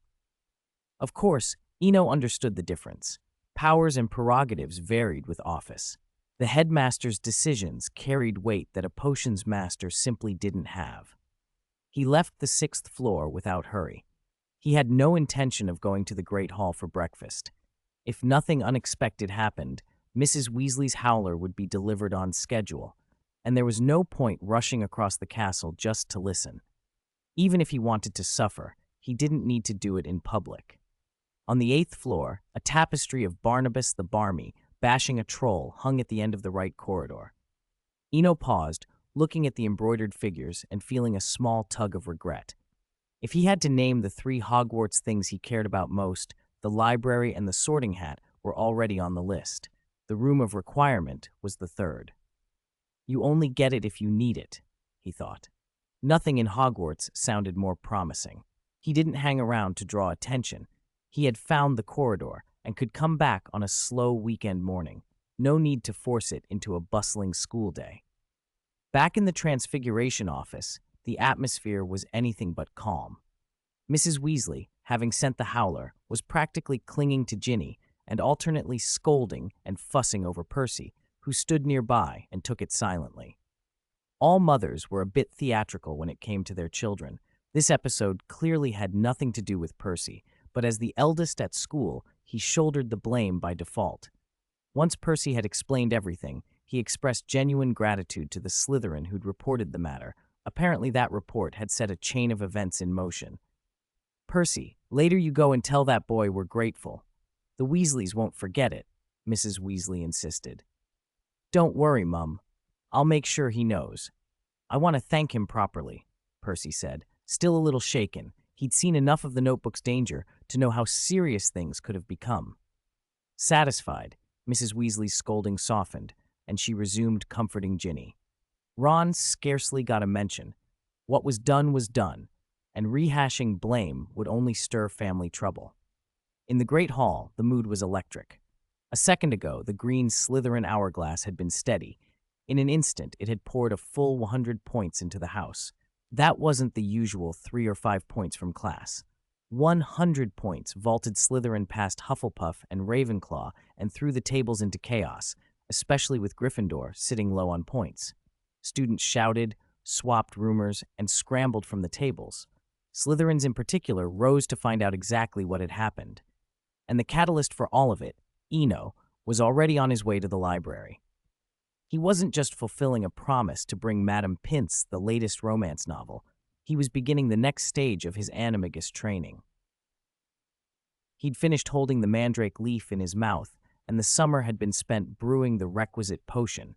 Of course, Eno understood the difference. Powers and prerogatives varied with office. The headmaster's decisions carried weight that a potions master simply didn't have. He left the 6th floor without hurry. He had no intention of going to the Great Hall for breakfast. If nothing unexpected happened, Mrs. Weasley's howler would be delivered on schedule, and there was no point rushing across the castle just to listen. Even if he wanted to suffer, he didn't need to do it in public. On the 8th floor, a tapestry of Barnabas the Barmy bashing a troll hung at the end of the right corridor. Eno paused, looking at the embroidered figures and feeling a small tug of regret. If he had to name the 3 Hogwarts things he cared about most, the library and the sorting hat were already on the list. The Room of Requirement was the 3rd. You only get it if you need it, he thought. Nothing in Hogwarts sounded more promising. He didn't hang around to draw attention. He had found the corridor and could come back on a slow weekend morning. No need to force it into a bustling school day. Back in the Transfiguration office, the atmosphere was anything but calm. Mrs. Weasley, having sent the howler, was practically clinging to Ginny and alternately scolding and fussing over Percy, who stood nearby and took it silently. All mothers were a bit theatrical when it came to their children. This episode clearly had nothing to do with Percy, but as the eldest at school, he shouldered the blame by default. Once Percy had explained everything, he expressed genuine gratitude to the Slytherin who'd reported the matter. Apparently that report had set a chain of events in motion. "Percy, later you go and tell that boy we're grateful. The Weasleys won't forget it," Mrs. Weasley insisted. "Don't worry, Mum. I'll make sure he knows. I want to thank him properly," Percy said, still a little shaken. He'd seen enough of the notebook's danger to know how serious things could have become. Satisfied, Mrs. Weasley's scolding softened, and she resumed comforting Ginny. Ron scarcely got a mention. What was done, and rehashing blame would only stir family trouble. In the Great Hall, the mood was electric. A second ago, the green Slytherin hourglass had been steady. In an instant, it had poured a full 100 points into the house. That wasn't the usual 3 or 5 points from class. 100 points vaulted Slytherin past Hufflepuff and Ravenclaw and threw the tables into chaos, especially with Gryffindor sitting low on points. Students shouted, swapped rumors, and scrambled from the tables. Slytherins in particular rose to find out exactly what had happened. And the catalyst for all of it, Eno, was already on his way to the library. He wasn't just fulfilling a promise to bring Madame Pince the latest romance novel. He was beginning the next stage of his animagus training. He'd finished holding the mandrake leaf in his mouth, and the summer had been spent brewing the requisite potion.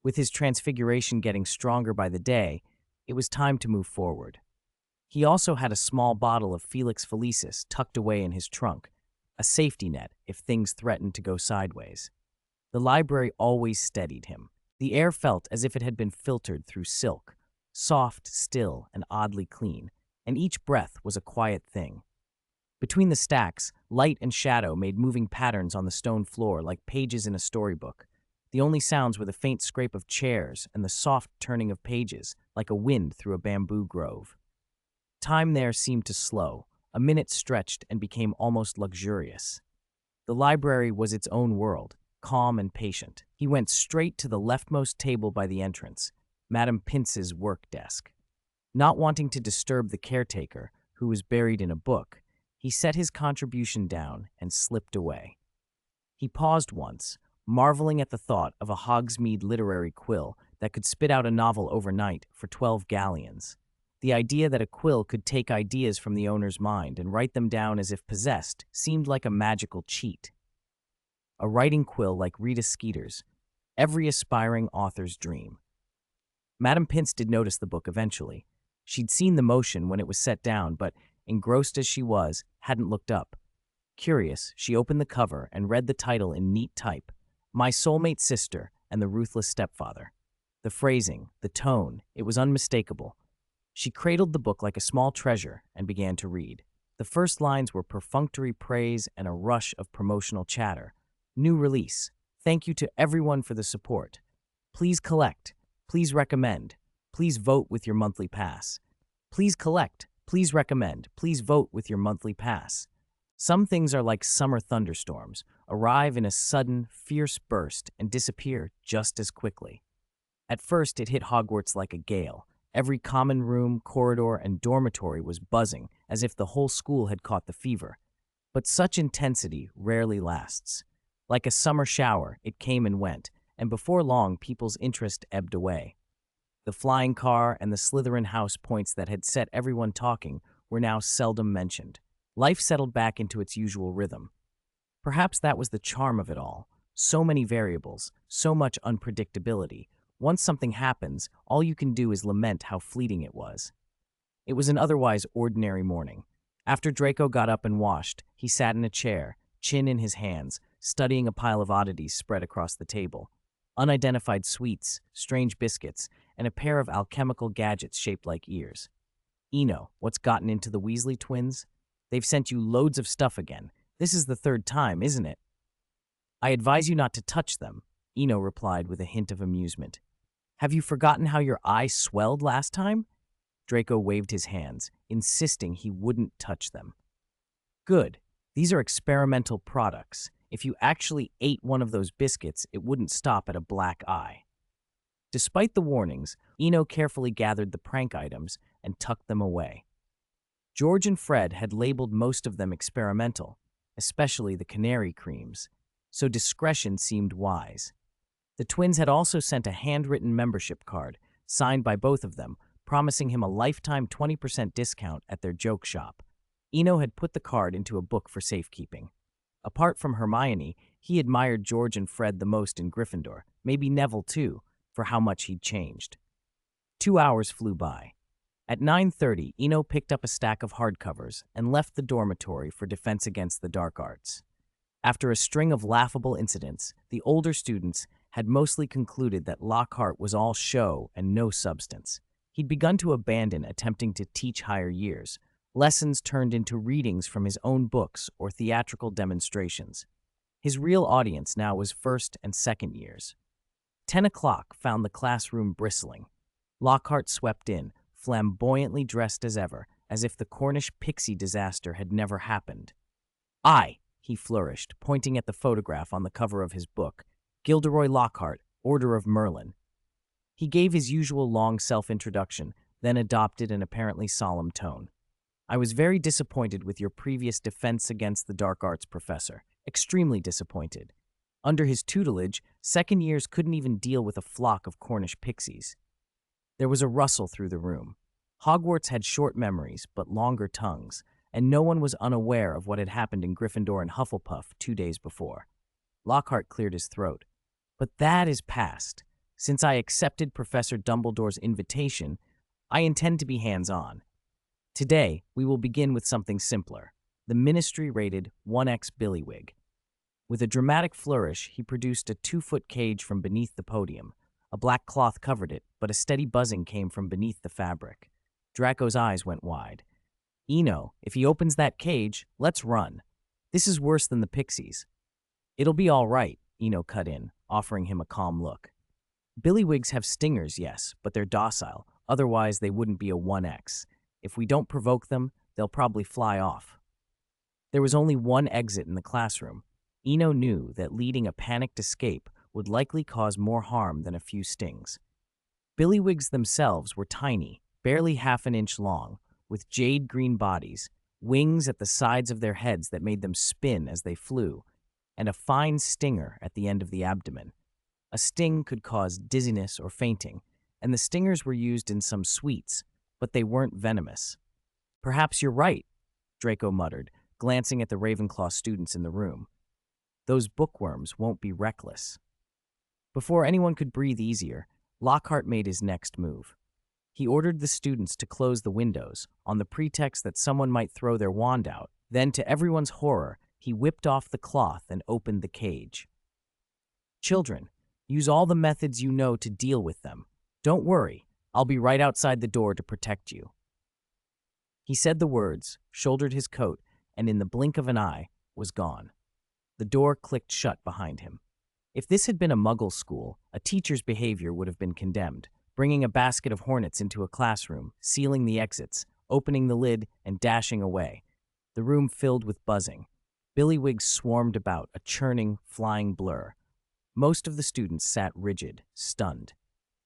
With his transfiguration getting stronger by the day, it was time to move forward. He also had a small bottle of Felix Felicis tucked away in his trunk, a safety net if things threatened to go sideways. The library always steadied him. The air felt as if it had been filtered through silk, soft, still, and oddly clean, and each breath was a quiet thing. Between the stacks, light and shadow made moving patterns on the stone floor like pages in a storybook. The only sounds were the faint scrape of chairs and the soft turning of pages, like a wind through a bamboo grove. Time there seemed to slow. A minute stretched and became almost luxurious. The library was its own world, calm and patient. He went straight to the leftmost table by the entrance, Madame Pince's work desk. Not wanting to disturb the caretaker, who was buried in a book, he set his contribution down and slipped away. He paused once, marveling at the thought of a Hogsmeade literary quill that could spit out a novel overnight for 12 galleons. The idea that a quill could take ideas from the owner's mind and write them down as if possessed seemed like a magical cheat. A writing quill like Rita Skeeter's, every aspiring author's dream. Madame Pince did notice the book eventually. She'd seen the motion when it was set down, but, engrossed as she was, hadn't looked up. Curious, she opened the cover and read the title in neat type, My Soulmate Sister and the Ruthless Stepfather. The phrasing, the tone, it was unmistakable. She cradled the book like a small treasure and began to read. The first lines were perfunctory praise and a rush of promotional chatter. New release. Thank you to everyone for the support. Please collect. Please recommend. Please vote with your monthly pass. Please collect. Please recommend. Please vote with your monthly pass. Some things are like summer thunderstorms, arrive in a sudden, fierce burst and disappear just as quickly. At first, it hit Hogwarts like a gale. Every common room, corridor, and dormitory was buzzing, as if the whole school had caught the fever. But such intensity rarely lasts. Like a summer shower, it came and went, and before long people's interest ebbed away. The flying car and the Slytherin house points that had set everyone talking were now seldom mentioned. Life settled back into its usual rhythm. Perhaps that was the charm of it all. So many variables, so much unpredictability. Once something happens, all you can do is lament how fleeting it was. It was an otherwise ordinary morning. After Draco got up and washed, he sat in a chair, chin in his hands, studying a pile of oddities spread across the table. Unidentified sweets, strange biscuits, and a pair of alchemical gadgets shaped like ears. Eno, what's gotten into the Weasley twins? They've sent you loads of stuff again. This is the third time, isn't it? I advise you not to touch them, Eno replied with a hint of amusement. Have you forgotten how your eye swelled last time? Draco waved his hands, insisting he wouldn't touch them. Good. These are experimental products. If you actually ate one of those biscuits, it wouldn't stop at a black eye. Despite the warnings, Eno carefully gathered the prank items and tucked them away. George and Fred had labeled most of them experimental, especially the canary creams, so discretion seemed wise. The twins had also sent a handwritten membership card, signed by both of them, promising him a lifetime 20% discount at their joke shop. Eno had put the card into a book for safekeeping. Apart from Hermione, he admired George and Fred the most in Gryffindor, maybe Neville too, for how much he'd changed. 2 hours flew by. At 9:30, Eno picked up a stack of hardcovers and left the dormitory for Defense Against the Dark Arts. After a string of laughable incidents, the older students had mostly concluded that Lockhart was all show and no substance. He'd begun to abandon attempting to teach higher years. Lessons turned into readings from his own books or theatrical demonstrations. His real audience now was first and second years. 10 o'clock found the classroom bristling. Lockhart swept in, flamboyantly dressed as ever, as if the Cornish pixie disaster had never happened. "I," he flourished, pointing at the photograph on the cover of his book, "Gilderoy Lockhart, Order of Merlin." He gave his usual long self-introduction, then adopted an apparently solemn tone. "I was very disappointed with your previous defense against the dark arts professor. Extremely disappointed. Under his tutelage, second years couldn't even deal with a flock of Cornish pixies." There was a rustle through the room. Hogwarts had short memories, but longer tongues, and no one was unaware of what had happened in Gryffindor and Hufflepuff 2 days before. Lockhart cleared his throat. "But that is past. Since I accepted Professor Dumbledore's invitation, I intend to be hands-on. Today, we will begin with something simpler. The Ministry-rated 1X Billywig." With a dramatic flourish, he produced a 2-foot cage from beneath the podium. A black cloth covered it, but a steady buzzing came from beneath the fabric. Draco's eyes went wide. "Eno, if he opens that cage, let's run. This is worse than the pixies." "It'll be all right," Eno cut in, offering him a calm look. "Billywigs have stingers, yes, but they're docile. Otherwise, they wouldn't be a 1X. If we don't provoke them, they'll probably fly off." There was only one exit in the classroom. Eno knew that leading a panicked escape would likely cause more harm than a few stings. Billywigs themselves were tiny, barely half an inch long, with jade-green bodies, wings at the sides of their heads that made them spin as they flew, and a fine stinger at the end of the abdomen. A sting could cause dizziness or fainting, and the stingers were used in some sweets, but they weren't venomous. "Perhaps you're right," Draco muttered, glancing at the Ravenclaw students in the room. "Those bookworms won't be reckless." Before anyone could breathe easier, Lockhart made his next move. He ordered the students to close the windows, on the pretext that someone might throw their wand out. Then, to everyone's horror, he whipped off the cloth and opened the cage. "Children, use all the methods you know to deal with them. Don't worry, I'll be right outside the door to protect you." He said the words, shouldered his coat, and in the blink of an eye, was gone. The door clicked shut behind him. If this had been a Muggle school, a teacher's behavior would have been condemned, bringing a basket of hornets into a classroom, sealing the exits, opening the lid, and dashing away. The room filled with buzzing. Billywigs swarmed about, a churning, flying blur. Most of the students sat rigid, stunned.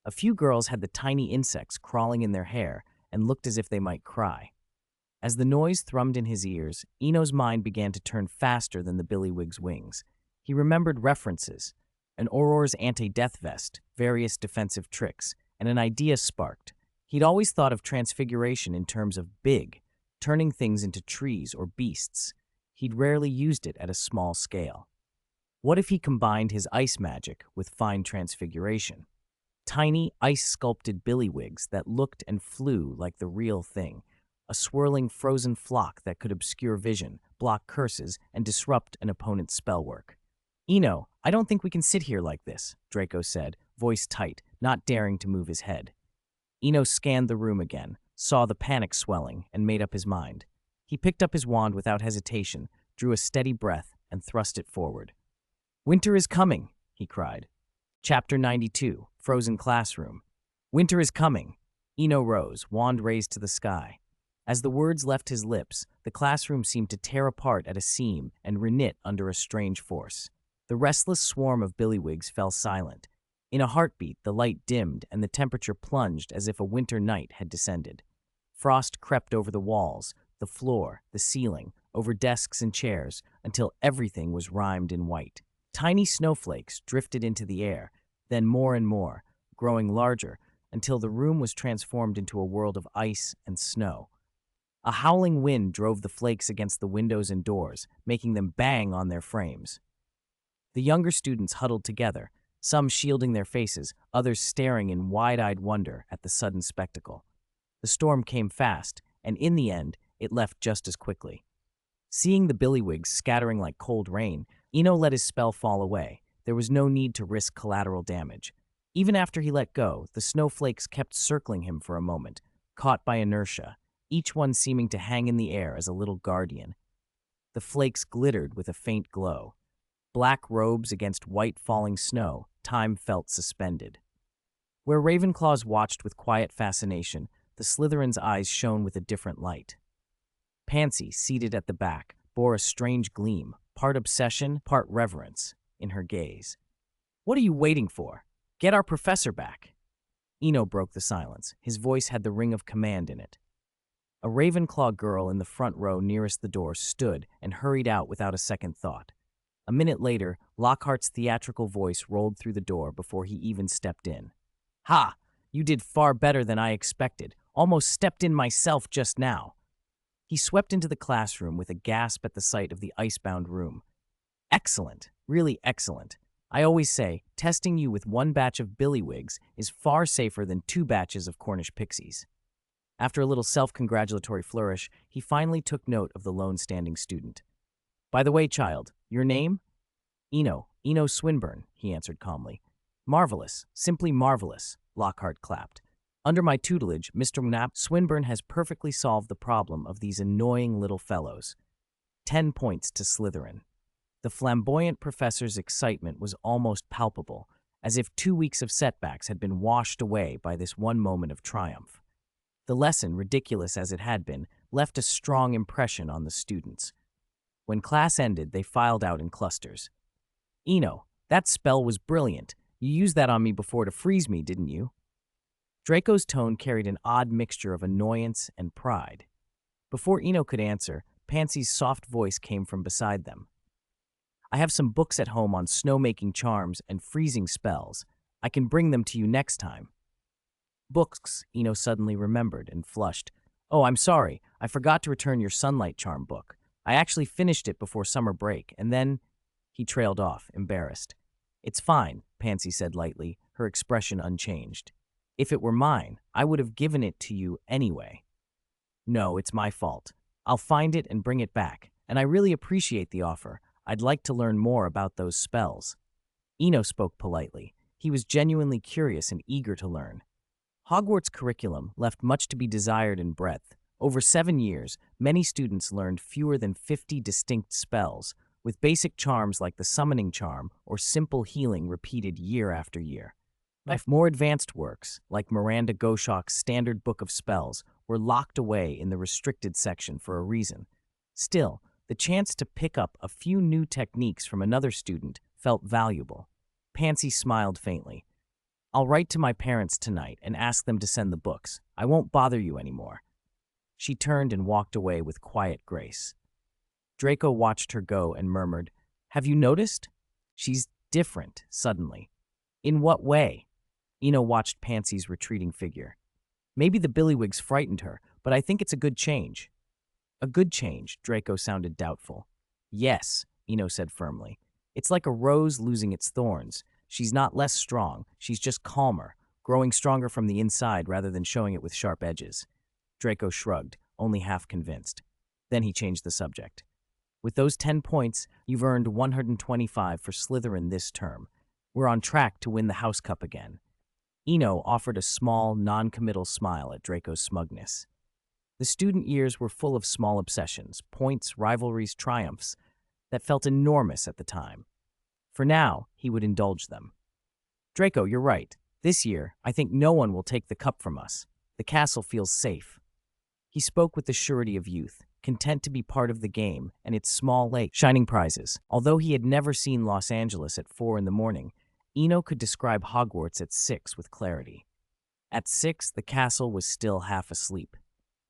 A few girls had the tiny insects crawling in their hair and looked as if they might cry. As the noise thrummed in his ears, Eno's mind began to turn faster than the Billywig's wings. He remembered references, an Auror's anti-death vest, various defensive tricks, and an idea sparked. He'd always thought of transfiguration in terms of big, turning things into trees or beasts. He'd rarely used it at a small scale. What if he combined his ice magic with fine transfiguration? Tiny, ice-sculpted Billywigs that looked and flew like the real thing. A swirling frozen flock that could obscure vision, block curses, and disrupt an opponent's spellwork. "Eno, I don't think we can sit here like this," Draco said, voice tight, not daring to move his head. Eno scanned the room again, saw the panic swelling, and made up his mind. He picked up his wand without hesitation, drew a steady breath, and thrust it forward. "Winter is coming," he cried. Chapter 92, Frozen Classroom. "Winter is coming." Eno rose, wand raised to the sky. As the words left his lips, the classroom seemed to tear apart at a seam and reknit under a strange force. The restless swarm of Billywigs fell silent. In a heartbeat, the light dimmed and the temperature plunged as if a winter night had descended. Frost crept over the walls, the floor, the ceiling, over desks and chairs, until everything was rimed in white. Tiny snowflakes drifted into the air, then more and more, growing larger, until the room was transformed into a world of ice and snow. A howling wind drove the flakes against the windows and doors, making them bang on their frames. The younger students huddled together, some shielding their faces, others staring in wide-eyed wonder at the sudden spectacle. The storm came fast, and in the end, it left just as quickly. Seeing the Billywigs scattering like cold rain, Eno let his spell fall away. There was no need to risk collateral damage. Even after he let go, the snowflakes kept circling him for a moment, caught by inertia, each one seeming to hang in the air as a little guardian. The flakes glittered with a faint glow. Black robes against white falling snow, time felt suspended. Where Ravenclaws watched with quiet fascination, the Slytherin's eyes shone with a different light. Pansy, seated at the back, bore a strange gleam, part obsession, part reverence, in her gaze. "What are you waiting for? Get our professor back." Eno broke the silence. His voice had the ring of command in it. A Ravenclaw girl in the front row nearest the door stood and hurried out without a second thought. A minute later, Lockhart's theatrical voice rolled through the door before he even stepped in. "Ha! You did far better than I expected. Almost stepped in myself just now." He swept into the classroom with a gasp at the sight of the icebound room. "Excellent, really excellent. I always say, testing you with one batch of billywigs is far safer than 2 batches of Cornish pixies." After a little self-congratulatory flourish, he finally took note of the lone standing student. "By the way, child, your name?" Eno Swinburne," he answered calmly. "Marvelous, simply marvelous," Lockhart clapped. "Under my tutelage, Mr. Knapp Swinburne has perfectly solved the problem of these annoying little fellows. 10 points to Slytherin." The flamboyant professor's excitement was almost palpable, as if 2 weeks of setbacks had been washed away by this one moment of triumph. The lesson, ridiculous as it had been, left a strong impression on the students. When class ended, they filed out in clusters. "Eno, that spell was brilliant. You used that on me before to freeze me, didn't you?" Draco's tone carried an odd mixture of annoyance and pride. Before Eno could answer, Pansy's soft voice came from beside them. "I have some books at home on snowmaking charms and freezing spells. I can bring them to you next time." "Books," Eno suddenly remembered and flushed. "Oh, I'm sorry. I forgot to return your sunlight charm book. I actually finished it before summer break, and then—" He trailed off, embarrassed. "It's fine," Pansy said lightly, her expression unchanged. "If it were mine, I would have given it to you anyway." "No, it's my fault. I'll find it and bring it back, and I really appreciate the offer. I'd like to learn more about those spells." Eno spoke politely. He was genuinely curious and eager to learn. Hogwarts' curriculum left much to be desired in breadth. Over 7 years, many students learned fewer than 50 distinct spells, with basic charms like the summoning charm or simple healing repeated year after year. More advanced works, like Miranda Goshawk's Standard Book of Spells, were locked away in the restricted section for a reason. Still, the chance to pick up a few new techniques from another student felt valuable. Pansy smiled faintly. "I'll write to my parents tonight and ask them to send the books. I won't bother you anymore." She turned and walked away with quiet grace. Draco watched her go and murmured, "Have you noticed? She's different, suddenly." "In what way?" Eno watched Pansy's retreating figure. "Maybe the billywigs frightened her, but I think it's a good change." "A good change," Draco sounded doubtful. "Yes," Eno said firmly. "It's like a rose losing its thorns. She's not less strong, she's just calmer, growing stronger from the inside rather than showing it with sharp edges." Draco shrugged, only half convinced. Then he changed the subject. "With those 10 points, you've earned 125 for Slytherin this term. We're on track to win the House Cup again." Eno offered a small, non-committal smile at Draco's smugness. The student years were full of small obsessions, points, rivalries, triumphs, that felt enormous at the time. For now, he would indulge them. "Draco, you're right. This year, I think no one will take the cup from us. The castle feels safe." He spoke with the surety of youth, content to be part of the game and its small lake shining prizes. Although he had never seen Los Angeles at 4 in the morning, Eno could describe Hogwarts at 6 with clarity. At 6, the castle was still half asleep.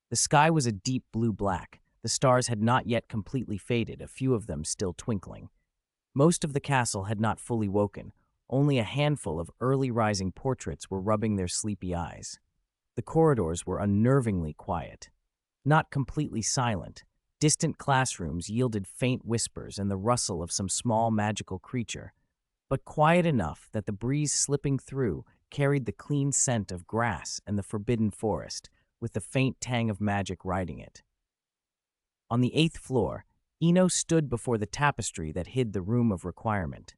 The sky was a deep blue-black. The stars had not yet completely faded, a few of them still twinkling. Most of the castle had not fully woken. Only a handful of early-rising portraits were rubbing their sleepy eyes. The corridors were unnervingly quiet. Not completely silent. Distant classrooms yielded faint whispers and the rustle of some small magical creature, but quiet enough that the breeze slipping through carried the clean scent of grass and the forbidden forest, with the faint tang of magic riding it. On the 8th floor, Eno stood before the tapestry that hid the room of requirement.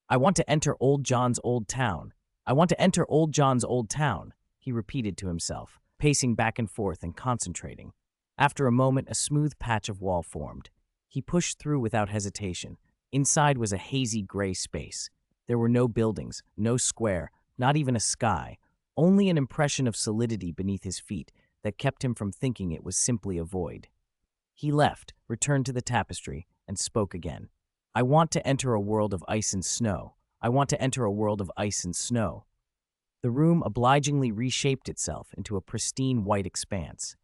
"I want to enter Old John's old town. I want to enter Old John's old town," he repeated to himself, pacing back and forth and concentrating. After a moment, a smooth patch of wall formed. He pushed through without hesitation. Inside was a hazy gray space. There were no buildings, no square, not even a sky, only an impression of solidity beneath his feet that kept him from thinking it was simply a void. He left, returned to the tapestry, and spoke again. "I want to enter a world of ice and snow. I want to enter a world of ice and snow." The room obligingly reshaped itself into a pristine white expanse.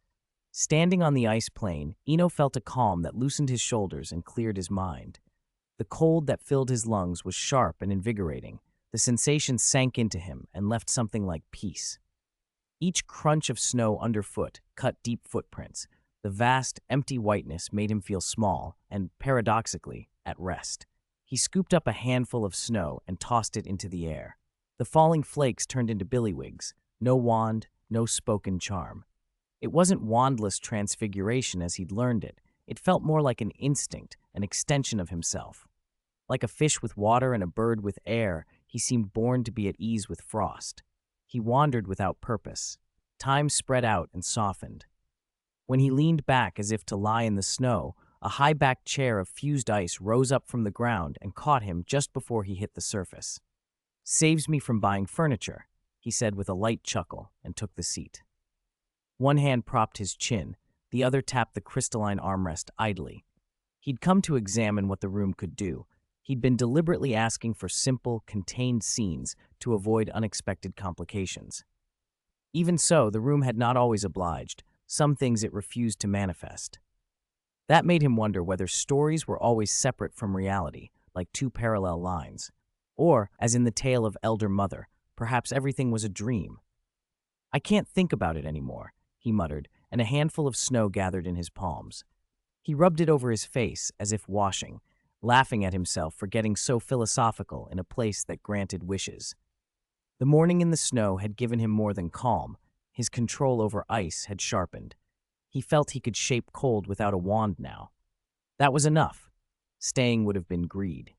Standing on the ice plain, Eno felt a calm that loosened his shoulders and cleared his mind. The cold that filled his lungs was sharp and invigorating. The sensation sank into him and left something like peace. Each crunch of snow underfoot cut deep footprints. The vast, empty whiteness made him feel small and, paradoxically, at rest. He scooped up a handful of snow and tossed it into the air. The falling flakes turned into billywigs. No wand, no spoken charm. It wasn't wandless transfiguration as he'd learned it. It felt more like an instinct, an extension of himself. Like a fish with water and a bird with air, he seemed born to be at ease with frost. He wandered without purpose. Time spread out and softened. When he leaned back as if to lie in the snow, a high-backed chair of fused ice rose up from the ground and caught him just before he hit the surface. "Saves me from buying furniture," he said with a light chuckle and took the seat. One hand propped his chin, the other tapped the crystalline armrest idly. He'd come to examine what the room could do. He'd been deliberately asking for simple, contained scenes to avoid unexpected complications. Even so, the room had not always obliged. Some things it refused to manifest. That made him wonder whether stories were always separate from reality, like two parallel lines. Or, as in the tale of Elder Mother, perhaps everything was a dream. "I can't think about it anymore," he muttered, and a handful of snow gathered in his palms. He rubbed it over his face as if washing, laughing at himself for getting so philosophical in a place that granted wishes. The morning in the snow had given him more than calm. His control over ice had sharpened. He felt he could shape cold without a wand now. That was enough. Staying would have been greed.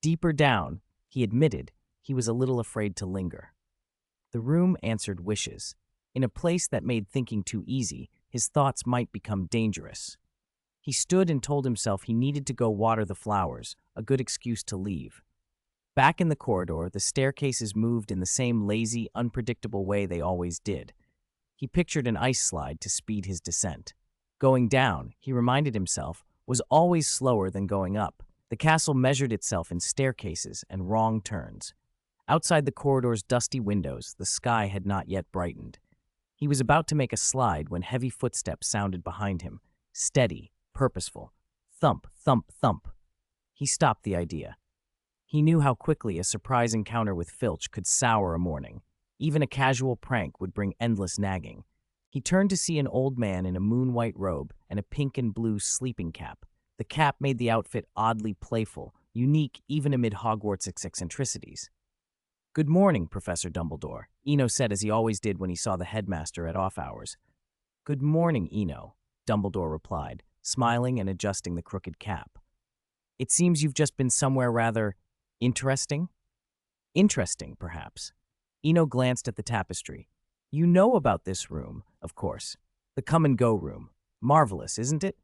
Deeper down, he admitted, he was a little afraid to linger. The room answered wishes. In a place that made thinking too easy, his thoughts might become dangerous. He stood and told himself he needed to go water the flowers, a good excuse to leave. Back in the corridor, the staircases moved in the same lazy, unpredictable way they always did. He pictured an ice slide to speed his descent. Going down, he reminded himself, was always slower than going up. The castle measured itself in staircases and wrong turns. Outside the corridor's dusty windows, the sky had not yet brightened. He was about to make a slide when heavy footsteps sounded behind him, steady, purposeful. Thump, thump, thump. He stopped the idea. He knew how quickly a surprise encounter with Filch could sour a morning. Even a casual prank would bring endless nagging. He turned to see an old man in a moon-white robe and a pink and blue sleeping cap. The cap made the outfit oddly playful, unique even amid Hogwarts' eccentricities. "Good morning, Professor Dumbledore," Eno said as he always did when he saw the headmaster at off hours. "Good morning, Eno," Dumbledore replied, smiling and adjusting the crooked cap. "It seems you've just been somewhere rather interesting?" "Interesting, perhaps." Eno glanced at the tapestry. "You know about this room, of course. The come-and-go room. Marvelous, isn't it?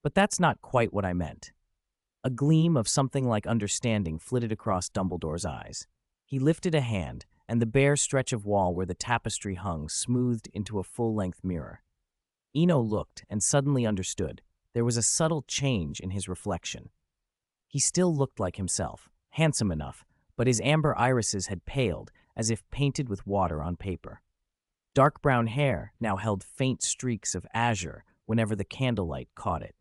But that's not quite what I meant." A gleam of something like understanding flitted across Dumbledore's eyes. He lifted a hand, and the bare stretch of wall where the tapestry hung smoothed into a full-length mirror. Eno looked and suddenly understood. There was a subtle change in his reflection. He still looked like himself, handsome enough, but his amber irises had paled, as if painted with water on paper. Dark brown hair now held faint streaks of azure whenever the candlelight caught it.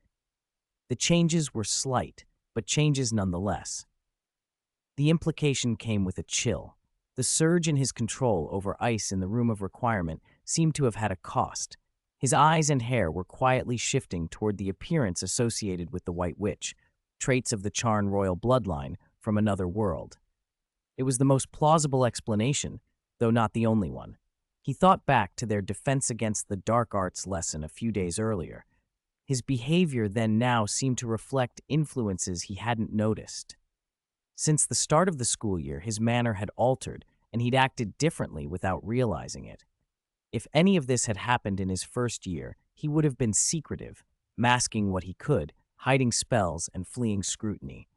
The changes were slight, but changes nonetheless. The implication came with a chill. The surge in his control over ice in the room of requirement seemed to have had a cost. His eyes and hair were quietly shifting toward the appearance associated with the White Witch, traits of the Charn royal bloodline from another world. It was the most plausible explanation, though not the only one. He thought back to their defense against the dark arts lesson a few days earlier. His behavior then now seemed to reflect influences he hadn't noticed. Since the start of the school year, his manner had altered, and he'd acted differently without realizing it. If any of this had happened in his first year, he would have been secretive, masking what he could, hiding spells and fleeing scrutiny.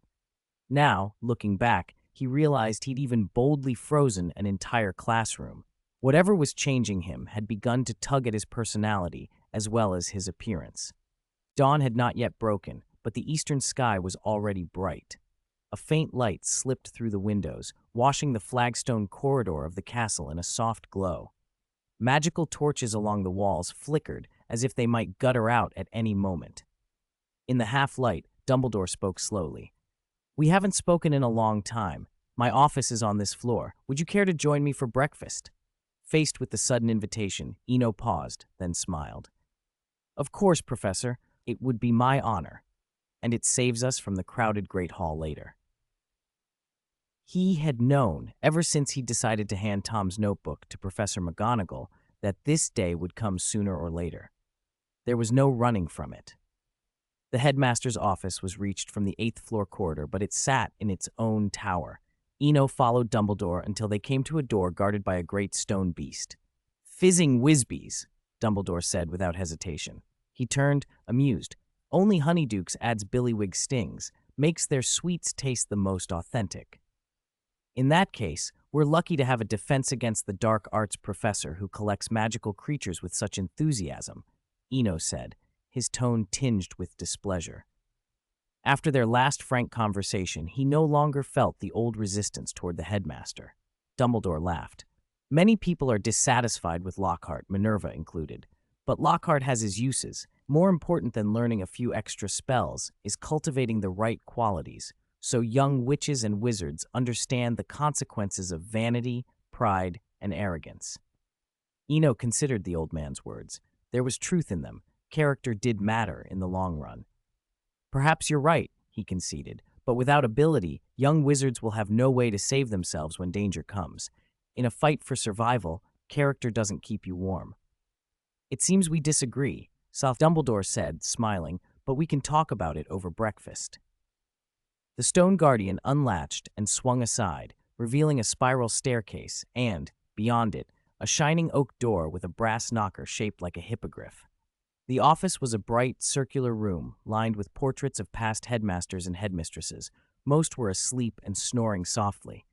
Now, looking back, he realized he'd even boldly frozen an entire classroom. Whatever was changing him had begun to tug at his personality as well as his appearance. Dawn had not yet broken, but the eastern sky was already bright. A faint light slipped through the windows, washing the flagstone corridor of the castle in a soft glow. Magical torches along the walls flickered as if they might gutter out at any moment. In the half-light, Dumbledore spoke slowly. "We haven't spoken in a long time. My office is on this floor. Would you care to join me for breakfast?" Faced with the sudden invitation, Eno paused, then smiled. "Of course, Professor. It would be my honor. And it saves us from the crowded Great Hall later." He had known, ever since he decided to hand Tom's notebook to Professor McGonagall, that this day would come sooner or later. There was no running from it. The headmaster's office was reached from the 8th floor corridor, but it sat in its own tower. Eno followed Dumbledore until they came to a door guarded by a great stone beast. "Fizzing Whizbees," Dumbledore said without hesitation. He turned, amused. "Only Honeydukes adds billywig stings, makes their sweets taste the most authentic." "In that case, we're lucky to have a defense against the dark arts professor who collects magical creatures with such enthusiasm," Eno said, his tone tinged with displeasure. After their last frank conversation, he no longer felt the old resistance toward the headmaster. Dumbledore laughed. "Many people are dissatisfied with Lockhart, Minerva included. But Lockhart has his uses. More important than learning a few extra spells is cultivating the right qualities, so young witches and wizards understand the consequences of vanity, pride, and arrogance." Eno considered the old man's words. There was truth in them. Character did matter in the long run. "Perhaps you're right," he conceded, "but without ability, young wizards will have no way to save themselves when danger comes. In a fight for survival, character doesn't keep you warm." "It seems we disagree," Dumbledore said, smiling, "but we can talk about it over breakfast." The stone guardian unlatched and swung aside, revealing a spiral staircase and, beyond it, a shining oak door with a brass knocker shaped like a hippogriff. The office was a bright, circular room lined with portraits of past headmasters and headmistresses. Most were asleep and snoring softly.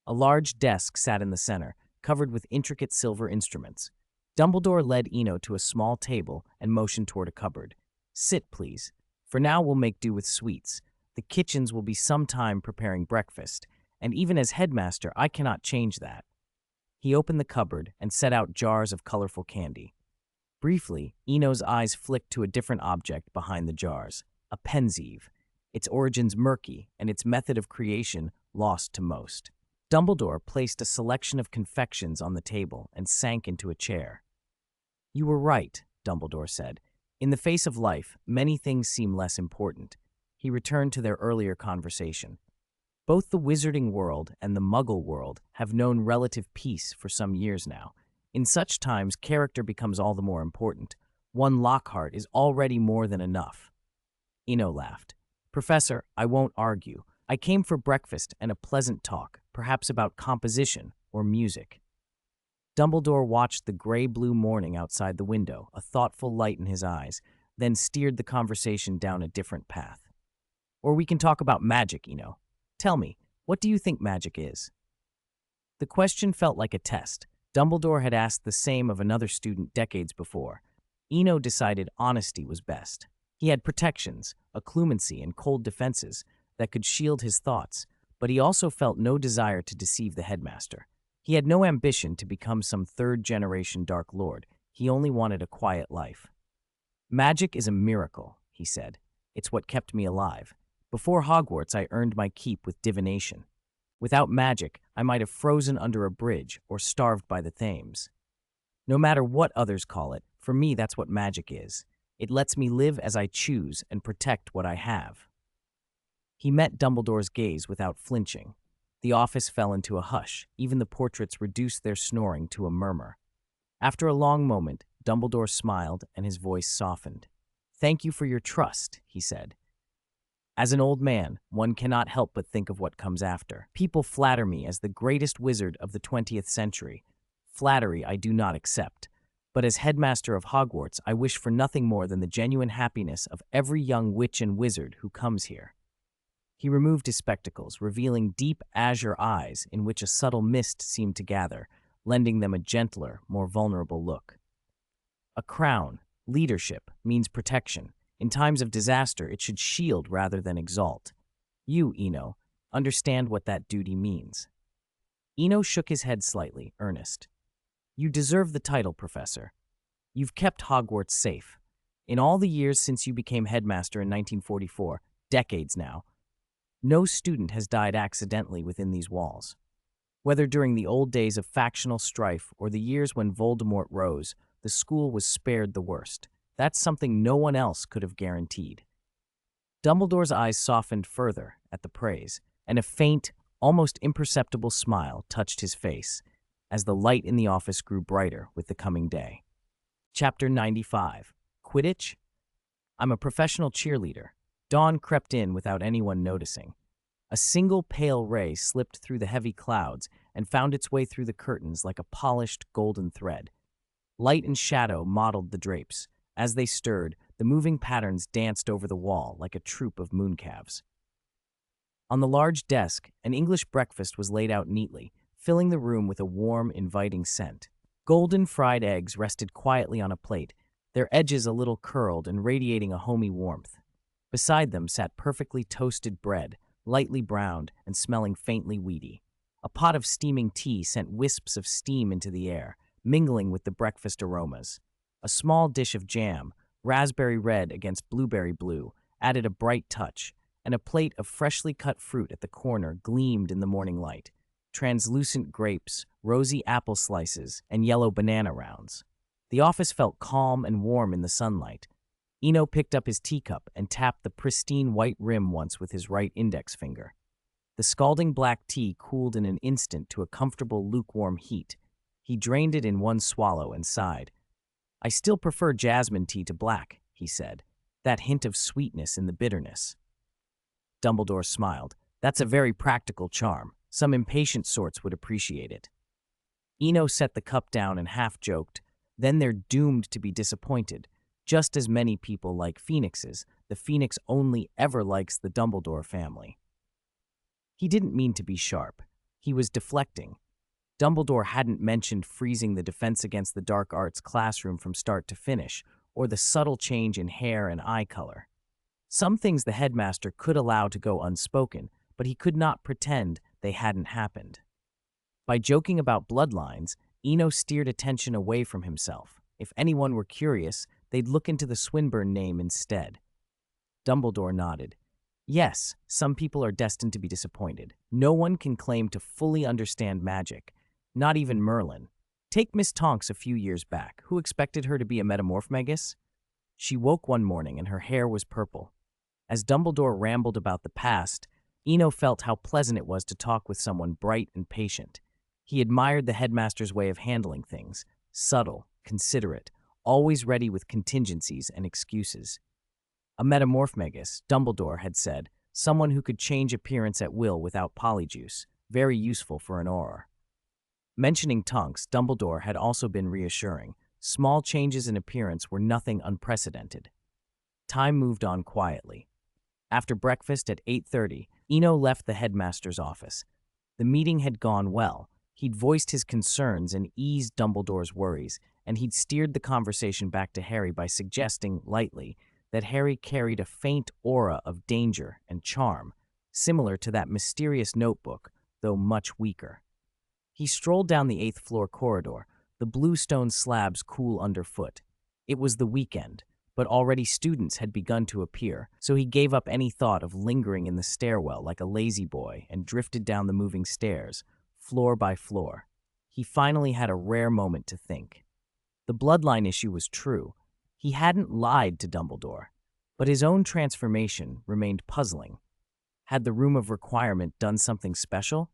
A large desk sat in the center, covered with intricate silver instruments. Dumbledore led Eno to a small table and motioned toward a cupboard. "Sit, please. For now we'll make do with sweets. The kitchens will be some time preparing breakfast, and even as headmaster I cannot change that." He opened the cupboard and set out jars of colorful candy. Briefly, Eno's eyes flicked to a different object behind the jars, a pensieve, its origins murky and its method of creation lost to most. Dumbledore placed a selection of confections on the table and sank into a chair. "You were right," Dumbledore said. "In the face of life, many things seem less important." He returned to their earlier conversation. "Both the wizarding world and the Muggle world have known relative peace for some years now. In such times, character becomes all the more important. One Lockhart is already more than enough." Eno laughed. "Professor, I won't argue. I came for breakfast and a pleasant talk, perhaps about composition or music." Dumbledore watched the gray-blue morning outside the window, a thoughtful light in his eyes, then steered the conversation down a different path. "Or we can talk about magic, Eno. Tell me, what do you think magic is?" The question felt like a test. Dumbledore had asked the same of another student decades before. Eno decided honesty was best. He had protections, occlumency, and cold defenses that could shield his thoughts, but he also felt no desire to deceive the headmaster. He had no ambition to become some third-generation Dark Lord. He only wanted a quiet life. "Magic is a miracle," he said. "It's what kept me alive. Before Hogwarts, I earned my keep with divination. Without magic, I might have frozen under a bridge or starved by the Thames. No matter what others call it, for me that's what magic is. It lets me live as I choose and protect what I have." He met Dumbledore's gaze without flinching. The office fell into a hush. Even the portraits reduced their snoring to a murmur. After a long moment, Dumbledore smiled and his voice softened. "Thank you for your trust," he said. "As an old man, one cannot help but think of what comes after. People flatter me as the greatest wizard of the 20th century. Flattery I do not accept. But as headmaster of Hogwarts, I wish for nothing more than the genuine happiness of every young witch and wizard who comes here." He removed his spectacles, revealing deep azure eyes in which a subtle mist seemed to gather, lending them a gentler, more vulnerable look. "A crown, leadership, means protection. In times of disaster, it should shield rather than exalt. You, Eno, understand what that duty means." Eno shook his head slightly, earnest. "You deserve the title, Professor. You've kept Hogwarts safe. In all the years since you became headmaster in 1944, decades now, no student has died accidentally within these walls. Whether during the old days of factional strife or the years when Voldemort rose, the school was spared the worst. That's something no one else could have guaranteed." Dumbledore's eyes softened further at the praise, and a faint, almost imperceptible smile touched his face as the light in the office grew brighter with the coming day. Chapter 95. Quidditch? "I'm a professional cheerleader." Dawn crept in without anyone noticing. A single pale ray slipped through the heavy clouds and found its way through the curtains like a polished golden thread. Light and shadow mottled the drapes. As they stirred, the moving patterns danced over the wall like a troop of mooncalves. On the large desk, an English breakfast was laid out neatly, filling the room with a warm, inviting scent. Golden fried eggs rested quietly on a plate, their edges a little curled and radiating a homey warmth. Beside them sat perfectly toasted bread, lightly browned and smelling faintly weedy. A pot of steaming tea sent wisps of steam into the air, mingling with the breakfast aromas. A small dish of jam, raspberry red against blueberry blue, added a bright touch, and a plate of freshly cut fruit at the corner gleamed in the morning light. Translucent grapes, rosy apple slices, and yellow banana rounds. The office felt calm and warm in the sunlight. Eno picked up his teacup and tapped the pristine white rim once with his right index finger. The scalding black tea cooled in an instant to a comfortable lukewarm heat. He drained it in one swallow and sighed. "I still prefer jasmine tea to black," he said, "that hint of sweetness in the bitterness." Dumbledore smiled. "That's a very practical charm. Some impatient sorts would appreciate it." Eno set the cup down and half-joked, "Then they're doomed to be disappointed. Just as many people like phoenixes, the phoenix only ever likes the Dumbledore family." He didn't mean to be sharp. He was deflecting. Dumbledore hadn't mentioned freezing the Defense Against the Dark Arts classroom from start to finish, or the subtle change in hair and eye color. Some things the headmaster could allow to go unspoken, but he could not pretend they hadn't happened. By joking about bloodlines, Eno steered attention away from himself. If anyone were curious, they'd look into the Swinburne name instead. Dumbledore nodded. "Yes, some people are destined to be disappointed. No one can claim to fully understand magic, not even Merlin. Take Miss Tonks a few years back. Who expected her to be a metamorphmagus? She woke one morning and her hair was purple." As Dumbledore rambled about the past, Eno felt how pleasant it was to talk with someone bright and patient. He admired the headmaster's way of handling things, subtle, considerate, always ready with contingencies and excuses. A metamorphmagus, Dumbledore had said, someone who could change appearance at will without polyjuice, very useful for an auror. Mentioning Tonks, Dumbledore had also been reassuring. Small changes in appearance were nothing unprecedented. Time moved on quietly. After breakfast at 8:30, Eno left the headmaster's office. The meeting had gone well. He'd voiced his concerns and eased Dumbledore's worries, and he'd steered the conversation back to Harry by suggesting, lightly, that Harry carried a faint aura of danger and charm, similar to that mysterious notebook, though much weaker. He strolled down the 8th-floor corridor, the blue stone slabs cool underfoot. It was the weekend, but already students had begun to appear, so he gave up any thought of lingering in the stairwell like a lazy boy and drifted down the moving stairs, floor by floor. He finally had a rare moment to think. The bloodline issue was true. He hadn't lied to Dumbledore, but his own transformation remained puzzling. Had the Room of Requirement done something special?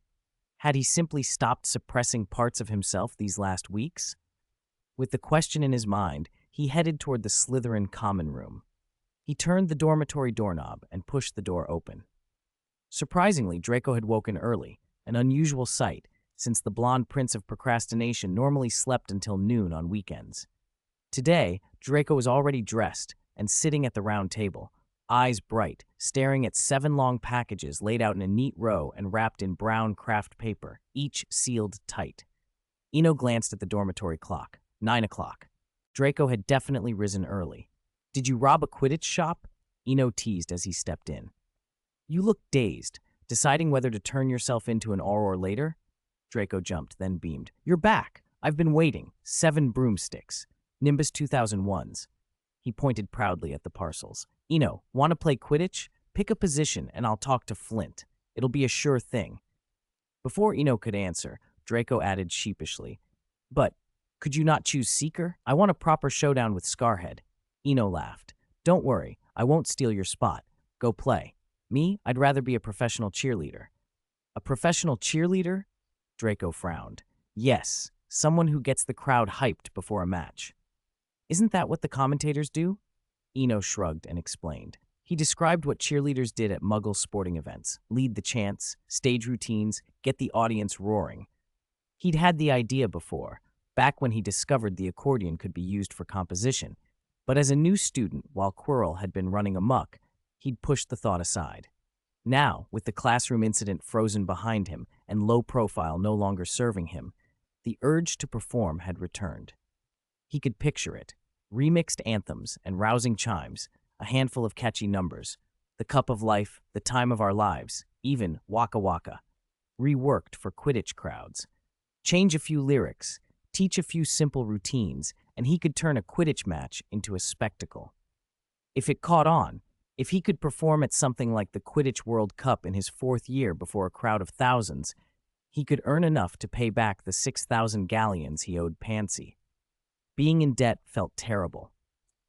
Had he simply stopped suppressing parts of himself these last weeks? With the question in his mind, he headed toward the Slytherin common room. He turned the dormitory doorknob and pushed the door open. Surprisingly, Draco had woken early, an unusual sight, since the blonde prince of procrastination normally slept until noon on weekends. Today, Draco was already dressed and sitting at the round table, eyes bright, staring at 7 long packages laid out in a neat row and wrapped in brown craft paper, each sealed tight. Eno glanced at the dormitory clock. 9 o'clock. Draco had definitely risen early. "Did you rob a Quidditch shop?" Eno teased as he stepped in. "You look dazed, deciding whether to turn yourself into an auror later?" Draco jumped, then beamed. "You're back. I've been waiting. 7 broomsticks. Nimbus 2001s. He pointed proudly at the parcels. "Eno, want to play Quidditch? Pick a position and I'll talk to Flint. It'll be a sure thing." Before Eno could answer, Draco added sheepishly, "But could you not choose Seeker? I want a proper showdown with Scarhead." Eno laughed. "Don't worry, I won't steal your spot. Go play. Me, I'd rather be a professional cheerleader." "A professional cheerleader?" Draco frowned. "Yes, someone who gets the crowd hyped before a match." "Isn't that what the commentators do?" Eno shrugged and explained. He described what cheerleaders did at Muggle sporting events: lead the chants, stage routines, get the audience roaring. He'd had the idea before, back when he discovered the accordion could be used for composition, but as a new student, while Quirrell had been running amok, he'd pushed the thought aside. Now, with the classroom incident frozen behind him and low profile no longer serving him, the urge to perform had returned. He could picture it: remixed anthems and rousing chimes, a handful of catchy numbers, The Cup of Life, The Time of Our Lives, even Waka Waka, reworked for Quidditch crowds. Change a few lyrics, teach a few simple routines, and he could turn a Quidditch match into a spectacle. If it caught on, if he could perform at something like the Quidditch World Cup in his 4th year before a crowd of thousands, he could earn enough to pay back the 6,000 galleons he owed Pansy. Being in debt felt terrible.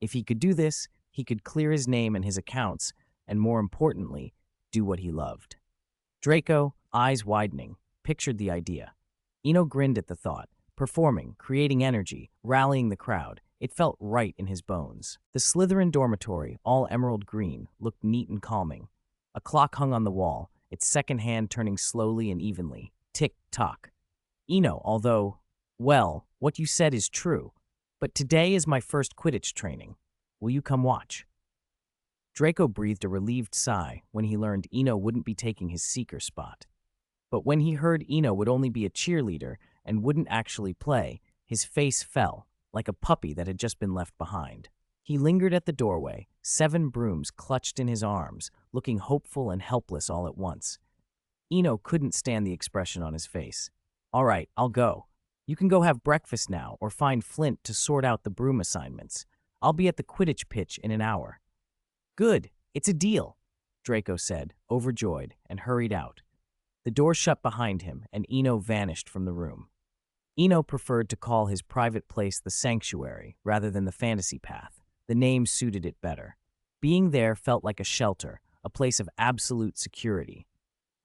If he could do this, he could clear his name and his accounts, and more importantly, do what he loved. Draco, eyes widening, pictured the idea. Eno grinned at the thought. Performing, creating energy, rallying the crowd, it felt right in his bones. The Slytherin dormitory, all emerald green, looked neat and calming. A clock hung on the wall, its second hand turning slowly and evenly. Tick-tock. "Eno, although, well, what you said is true. But today is my first Quidditch training. Will you come watch?" Draco breathed a relieved sigh when he learned Eno wouldn't be taking his Seeker spot. But when he heard Eno would only be a cheerleader and wouldn't actually play, his face fell, like a puppy that had just been left behind. He lingered at the doorway, 7 brooms clutched in his arms, looking hopeful and helpless all at once. Eno couldn't stand the expression on his face. "All right, I'll go. You can go have breakfast now or find Flint to sort out the broom assignments. I'll be at the Quidditch pitch in an hour." "Good, it's a deal," Draco said, overjoyed, and hurried out. The door shut behind him, and Eno vanished from the room. Eno preferred to call his private place the Sanctuary rather than the Fantasy Path. The name suited it better. Being there felt like a shelter, a place of absolute security.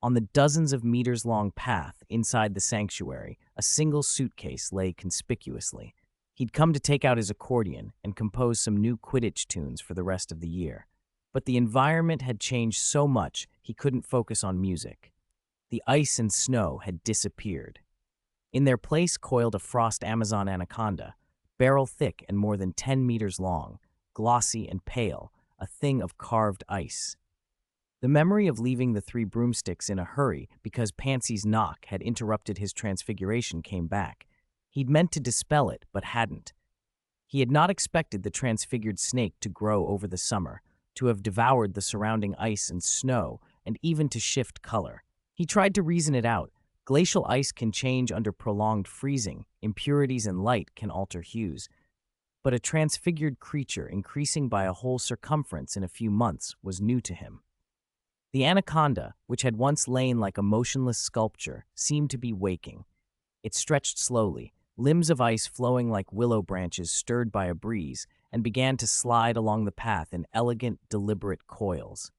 On the dozens of meters-long path inside the sanctuary, a single suitcase lay conspicuously. He'd come to take out his accordion and compose some new Quidditch tunes for the rest of the year. But the environment had changed so much he couldn't focus on music. The ice and snow had disappeared. In their place coiled a frost Amazon anaconda, barrel-thick and more than 10 meters long, glossy and pale, a thing of carved ice. The memory of leaving the 3 broomsticks in a hurry because Pansy's knock had interrupted his transfiguration came back. He'd meant to dispel it, but hadn't. He had not expected the transfigured snake to grow over the summer, to have devoured the surrounding ice and snow, and even to shift color. He tried to reason it out. Glacial ice can change under prolonged freezing, impurities in light can alter hues. But a transfigured creature increasing by a whole circumference in a few months was new to him. The anaconda, which had once lain like a motionless sculpture, seemed to be waking. It stretched slowly, limbs of ice flowing like willow branches stirred by a breeze, and began to slide along the path in elegant, deliberate coils.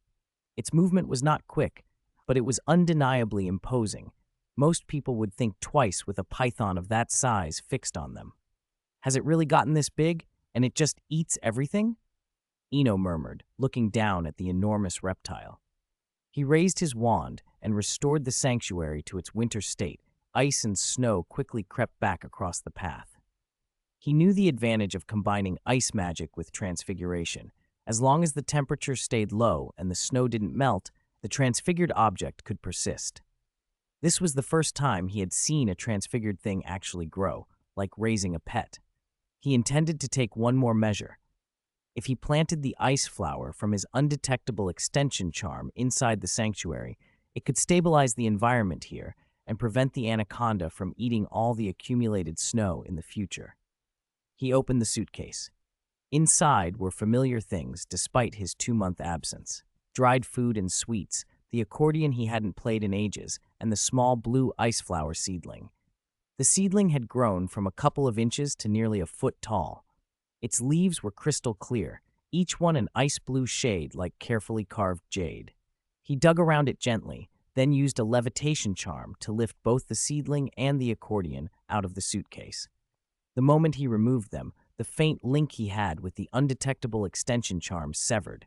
Its movement was not quick, but it was undeniably imposing. Most people would think twice with a python of that size fixed on them. Has it really gotten this big, and it just eats everything? Eno murmured, looking down at the enormous reptile. He raised his wand and restored the sanctuary to its winter state. Ice and snow quickly crept back across the path. He knew the advantage of combining ice magic with transfiguration. As long as the temperature stayed low and the snow didn't melt, the transfigured object could persist. This was the first time he had seen a transfigured thing actually grow, like raising a pet. He intended to take one more measure. If he planted the ice flower from his undetectable extension charm inside the sanctuary, it could stabilize the environment here and prevent the anaconda from eating all the accumulated snow in the future. He opened the suitcase. Inside were familiar things despite his 2-month absence. Dried food and sweets, the accordion he hadn't played in ages, and the small blue ice flower seedling. The seedling had grown from a couple of inches to nearly a foot tall. Its leaves were crystal clear, each one an ice blue shade like carefully carved jade. He dug around it gently, then used a levitation charm to lift both the seedling and the accordion out of the suitcase. The moment he removed them, the faint link he had with the undetectable extension charm severed.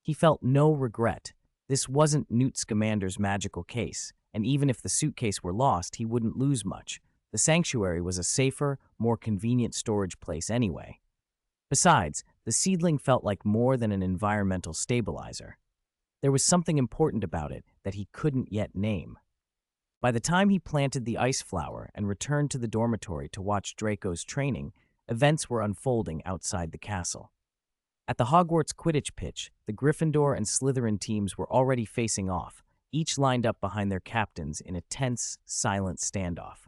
He felt no regret. This wasn't Newt Scamander's magical case, and even if the suitcase were lost, he wouldn't lose much. The sanctuary was a safer, more convenient storage place anyway. Besides, the seedling felt like more than an environmental stabilizer. There was something important about it that he couldn't yet name. By the time he planted the ice flower and returned to the dormitory to watch Draco's training, events were unfolding outside the castle. At the Hogwarts Quidditch pitch, the Gryffindor and Slytherin teams were already facing off, each lined up behind their captains in a tense, silent standoff.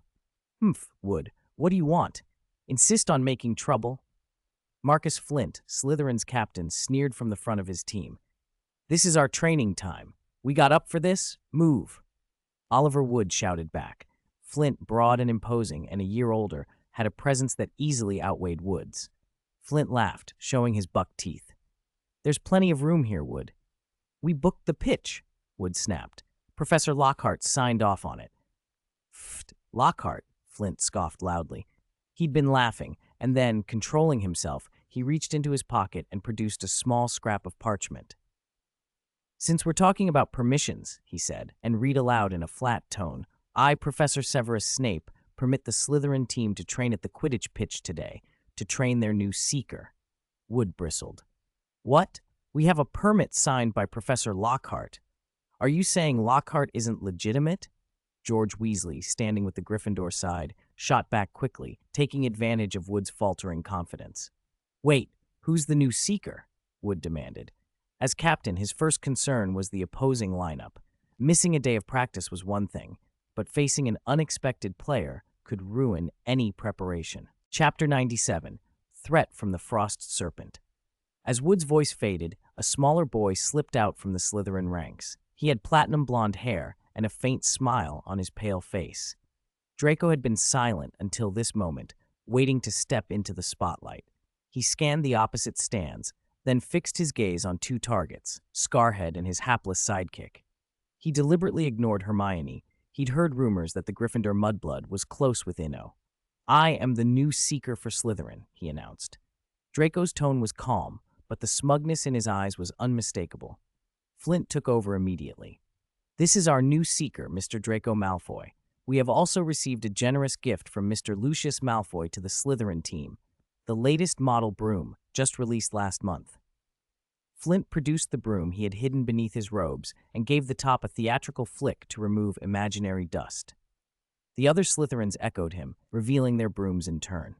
"Humph, Wood, what do you want? Insist on making trouble?" Marcus Flint, Slytherin's captain, sneered from the front of his team. "This is our training time. We got up for this? Move." Oliver Wood shouted back. Flint, broad and imposing and a year older, had a presence that easily outweighed Wood's. Flint laughed, showing his buck teeth. "There's plenty of room here, Wood." "We booked the pitch," Wood snapped. "Professor Lockhart signed off on it." "Pfft, Lockhart," Flint scoffed loudly. He'd been laughing, and then, controlling himself, he reached into his pocket and produced a small scrap of parchment. "Since we're talking about permissions," he said, and read aloud in a flat tone, "I, Professor Severus Snape, permit the Slytherin team to train at the Quidditch pitch today, to train their new Seeker." Wood bristled. "What? We have a permit signed by Professor Lockhart. Are you saying Lockhart isn't legitimate?" George Weasley, standing with the Gryffindor side, shot back quickly, taking advantage of Wood's faltering confidence. "Wait, who's the new Seeker?" Wood demanded. As captain, his first concern was the opposing lineup. Missing a day of practice was one thing, but facing an unexpected player could ruin any preparation. Chapter 97, Threat from the Frost Serpent. As Wood's voice faded, a smaller boy slipped out from the Slytherin ranks. He had platinum blonde hair and a faint smile on his pale face. Draco had been silent until this moment, waiting to step into the spotlight. He scanned the opposite stands, then fixed his gaze on 2 targets, Scarhead and his hapless sidekick. He deliberately ignored Hermione. He'd heard rumors that the Gryffindor mudblood was close with Inno. "I am the new Seeker for Slytherin," he announced. Draco's tone was calm, but the smugness in his eyes was unmistakable. Flint took over immediately. "This is our new Seeker, Mr. Draco Malfoy. We have also received a generous gift from Mr. Lucius Malfoy to the Slytherin team, the latest model broom, just released last month." Flint produced the broom he had hidden beneath his robes and gave the top a theatrical flick to remove imaginary dust. The other Slytherins echoed him, revealing their brooms in turn.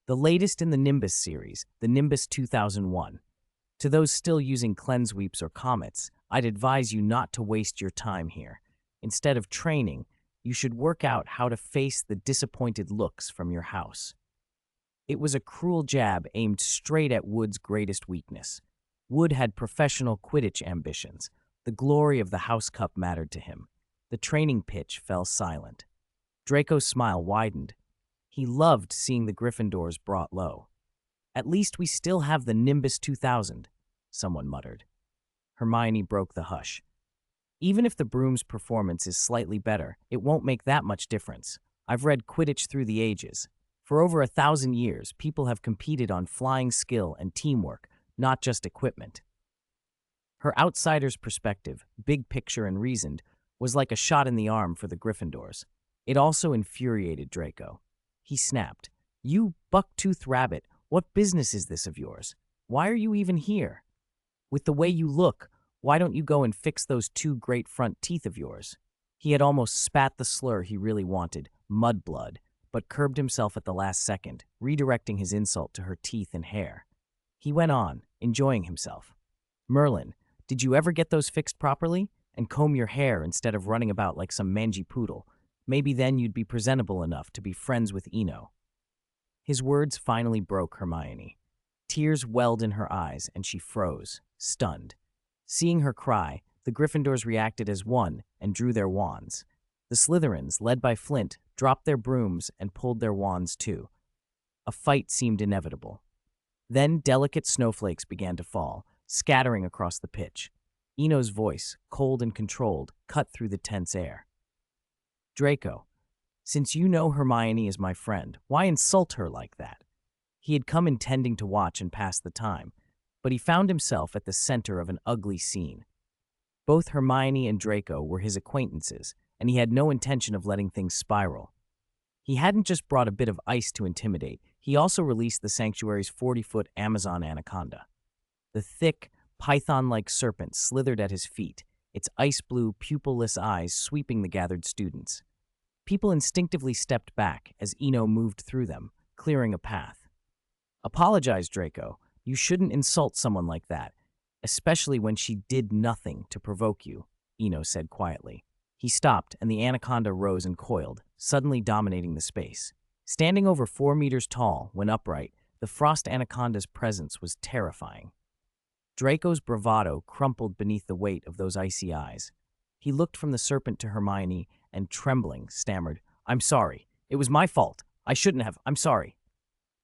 "The latest in the Nimbus series, the Nimbus 2001. To those still using cleanse weeps or comets, I'd advise you not to waste your time here. Instead of training, you should work out how to face the disappointed looks from your house." It was a cruel jab aimed straight at Wood's greatest weakness. Wood had professional Quidditch ambitions. The glory of the House Cup mattered to him. The training pitch fell silent. Draco's smile widened. He loved seeing the Gryffindors brought low. "At least we still have the Nimbus 2000, someone muttered. Hermione broke the hush. "Even if the broom's performance is slightly better, it won't make that much difference. I've read Quidditch through the ages. For over 1,000 years, people have competed on flying skill and teamwork, not just equipment. Her outsider's perspective, big picture and reasoned, was like a shot in the arm for the Gryffindors. It also infuriated Draco. He snapped, "You buck-toothed rabbit, what business is this of yours? Why are you even here? With the way you look, why don't you go and fix those two great front teeth of yours?" He had almost spat the slur he really wanted, mudblood, but curbed himself at the last second, redirecting his insult to her teeth and hair. He went on, enjoying himself. "Merlin, did you ever get those fixed properly? And comb your hair instead of running about like some mangy poodle? Maybe then you'd be presentable enough to be friends with Eno." His words finally broke Hermione. Tears welled in her eyes, and she froze, stunned. Seeing her cry, the Gryffindors reacted as one and drew their wands. The Slytherins, led by Flint, dropped their brooms and pulled their wands too. A fight seemed inevitable. Then delicate snowflakes began to fall, scattering across the pitch. Eno's voice, cold and controlled, cut through the tense air. "Draco, since you know Hermione is my friend, why insult her like that?" He had come intending to watch and pass the time, but he found himself at the center of an ugly scene. Both Hermione and Draco were his acquaintances, and he had no intention of letting things spiral. He hadn't just brought a bit of ice to intimidate, he also released the sanctuary's 40-foot Amazon anaconda. The thick, python-like serpent slithered at his feet, its ice-blue, pupilless eyes sweeping the gathered students. People instinctively stepped back as Eno moved through them, clearing a path. "Apologize, Draco. You shouldn't insult someone like that, especially when she did nothing to provoke you," Eno said quietly. He stopped, and the anaconda rose and coiled, suddenly dominating the space. Standing over 4 meters tall, when upright, the frost anaconda's presence was terrifying. Draco's bravado crumpled beneath the weight of those icy eyes. He looked from the serpent to Hermione and, trembling, stammered, "I'm sorry. It was my fault. I shouldn't have. I'm sorry."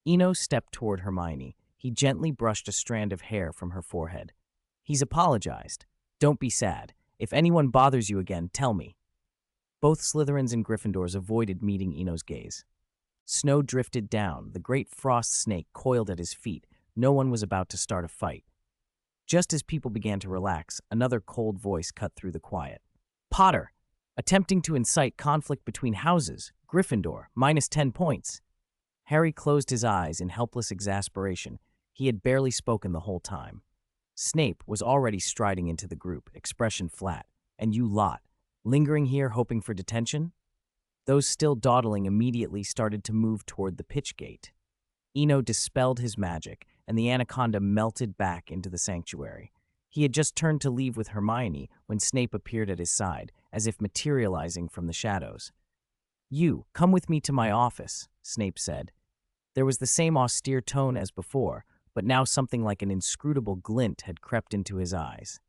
Eno stepped toward Hermione. He gently brushed a strand of hair from her forehead. "He's apologized. Don't be sad. If anyone bothers you again, tell me." Both Slytherins and Gryffindors avoided meeting Eno's gaze. Snow drifted down, the great frost snake coiled at his feet. No one was about to start a fight. Just as people began to relax, another cold voice cut through the quiet. "Potter, attempting to incite conflict between houses. Gryffindor, minus 10 points. Harry closed his eyes in helpless exasperation. He had barely spoken the whole time. Snape was already striding into the group, expression flat. "And you lot, lingering here hoping for detention?" Those still dawdling immediately started to move toward the pitch gate. Eno dispelled his magic, and the anaconda melted back into the sanctuary. He had just turned to leave with Hermione when Snape appeared at his side, as if materializing from the shadows. "You, come with me to my office," Snape said. There was the same austere tone as before, but now something like an inscrutable glint had crept into his eyes.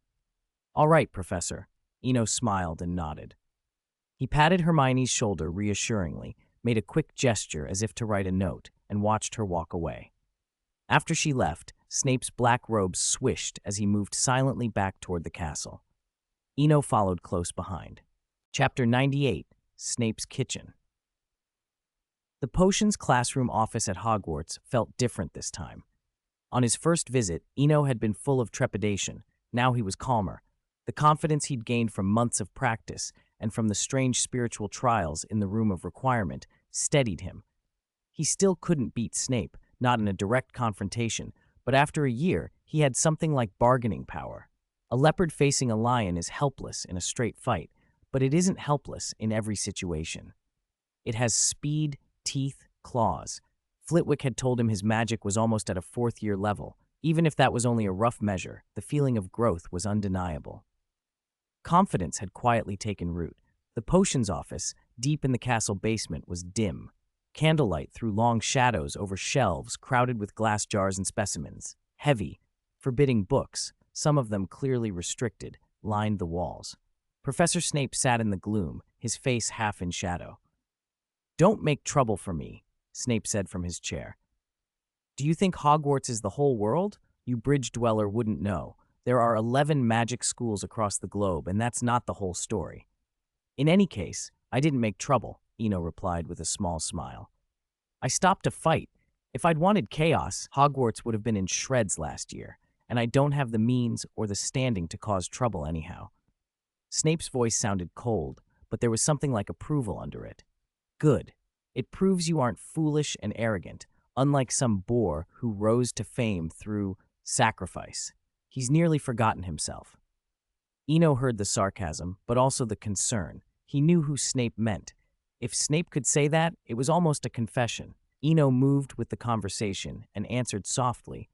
"All right, Professor." Eno smiled and nodded. He patted Hermione's shoulder reassuringly, made a quick gesture as if to write a note, and watched her walk away. After she left, Snape's black robes swished as he moved silently back toward the castle. Eno followed close behind. Chapter 98, Snape's Kitchen. The potions classroom office at Hogwarts felt different this time. On his first visit, Eno had been full of trepidation. Now he was calmer. The confidence he'd gained from months of practice and from the strange spiritual trials in the Room of Requirement steadied him. He still couldn't beat Snape, not in a direct confrontation, but after a year, he had something like bargaining power. A leopard facing a lion is helpless in a straight fight, but it isn't helpless in every situation. It has speed, teeth, claws. Flitwick had told him his magic was almost at a 4th-year level. Even if that was only a rough measure, the feeling of growth was undeniable. Confidence had quietly taken root. The potions office, deep in the castle basement, was dim. Candlelight threw long shadows over shelves crowded with glass jars and specimens. Heavy, forbidding books, some of them clearly restricted, lined the walls. Professor Snape sat in the gloom, his face half in shadow. "Don't make trouble for me," Snape said from his chair. "Do you think Hogwarts is the whole world? You bridge dweller wouldn't know. There are 11 magic schools across the globe, and that's not the whole story." "In any case, I didn't make trouble," Eno replied with a small smile. "I stopped a fight. If I'd wanted chaos, Hogwarts would have been in shreds last year. and I don't have the means or the standing to cause trouble anyhow." Snape's voice sounded cold, but there was something like approval under it. "Good. It proves you aren't foolish and arrogant, unlike some boor who rose to fame through sacrifice. He's nearly forgotten himself." Eno heard the sarcasm, but also the concern. He knew who Snape meant. If Snape could say that, it was almost a confession. Eno moved with the conversation and answered softly,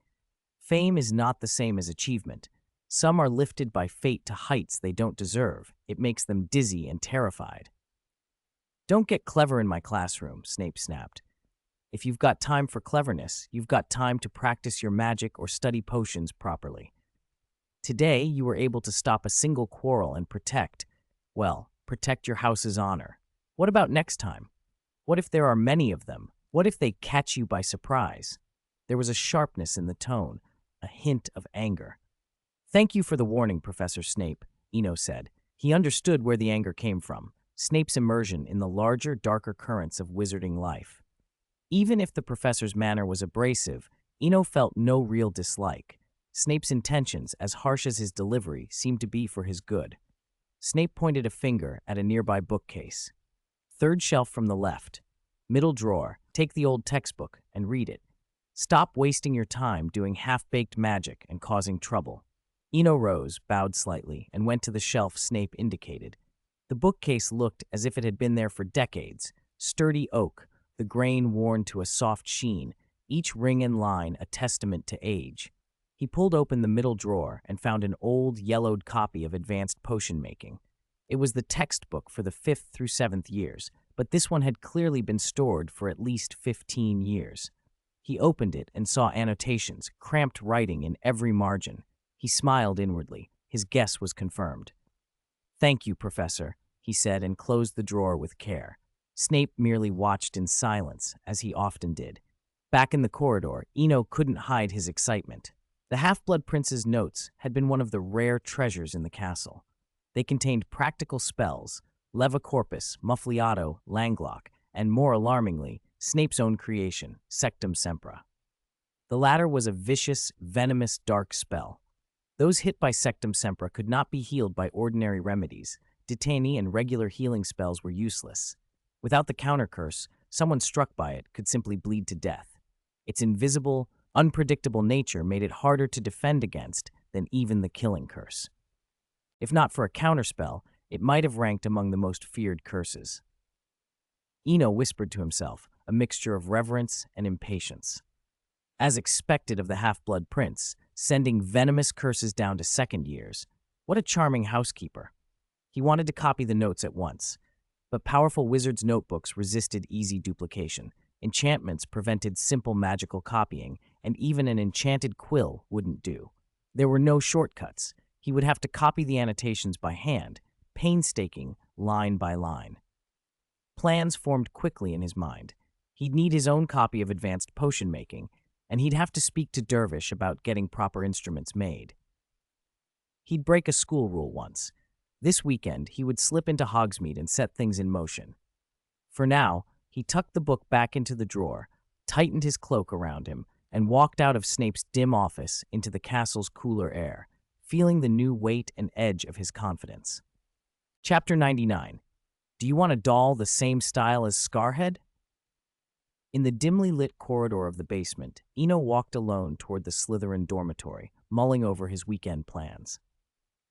"Fame is not the same as achievement. Some are lifted by fate to heights they don't deserve. It makes them dizzy and terrified." "Don't get clever in my classroom," Snape snapped. "If you've got time for cleverness, you've got time to practice your magic or study potions properly. Today, you were able to stop a single quarrel and protect your house's honor. What about next time? What if there are many of them? What if they catch you by surprise?" There was a sharpness in the tone, a hint of anger. "Thank you for the warning, Professor Snape," Eno said. He understood where the anger came from, Snape's immersion in the larger, darker currents of wizarding life. Even if the professor's manner was abrasive, Eno felt no real dislike. Snape's intentions, as harsh as his delivery, seemed to be for his good. Snape pointed a finger at a nearby bookcase. "Third shelf from the left. Middle drawer. Take the old textbook and read it. Stop wasting your time doing half-baked magic and causing trouble." Eno rose, bowed slightly, and went to the shelf Snape indicated. The bookcase looked as if it had been there for decades. Sturdy oak, the grain worn to a soft sheen, each ring and line a testament to age. He pulled open the middle drawer and found an old, yellowed copy of Advanced Potion Making. It was the textbook for the 5th through 7th years, but this one had clearly been stored for at least 15 years. He opened it and saw annotations, cramped writing in every margin. He smiled inwardly. His guess was confirmed. "Thank you, Professor," he said, and closed the drawer with care. Snape merely watched in silence, as he often did. Back in the corridor, Eno couldn't hide his excitement. The Half-Blood Prince's notes had been one of the rare treasures in the castle. They contained practical spells, Levicorpus, Muffliato, Langlock, and, more alarmingly, Snape's own creation, Sectum Sempra. The latter was a vicious, venomous, dark spell. Those hit by Sectum Sempra could not be healed by ordinary remedies. Detainee and regular healing spells were useless. Without the counter curse, someone struck by it could simply bleed to death. Its invisible, unpredictable nature made it harder to defend against than even the killing curse. If not for a counterspell, it might have ranked among the most feared curses. Eno whispered to himself, a mixture of reverence and impatience. As expected of the Half-Blood Prince, sending venomous curses down to second years. What a charming housekeeper. He wanted to copy the notes at once, but powerful wizards' notebooks resisted easy duplication. Enchantments prevented simple magical copying, and even an enchanted quill wouldn't do. There were no shortcuts. He would have to copy the annotations by hand, painstaking, line by line. Plans formed quickly in his mind. He'd need his own copy of Advanced Potion Making, and he'd have to speak to Dervish about getting proper instruments made. He'd break a school rule once. This weekend, he would slip into Hogsmeade and set things in motion. For now, he tucked the book back into the drawer, tightened his cloak around him, and walked out of Snape's dim office into the castle's cooler air, feeling the new weight and edge of his confidence. Chapter 99. Do you want a doll the same style as Scarhead? In the dimly lit corridor of the basement, Eno walked alone toward the Slytherin dormitory, mulling over his weekend plans.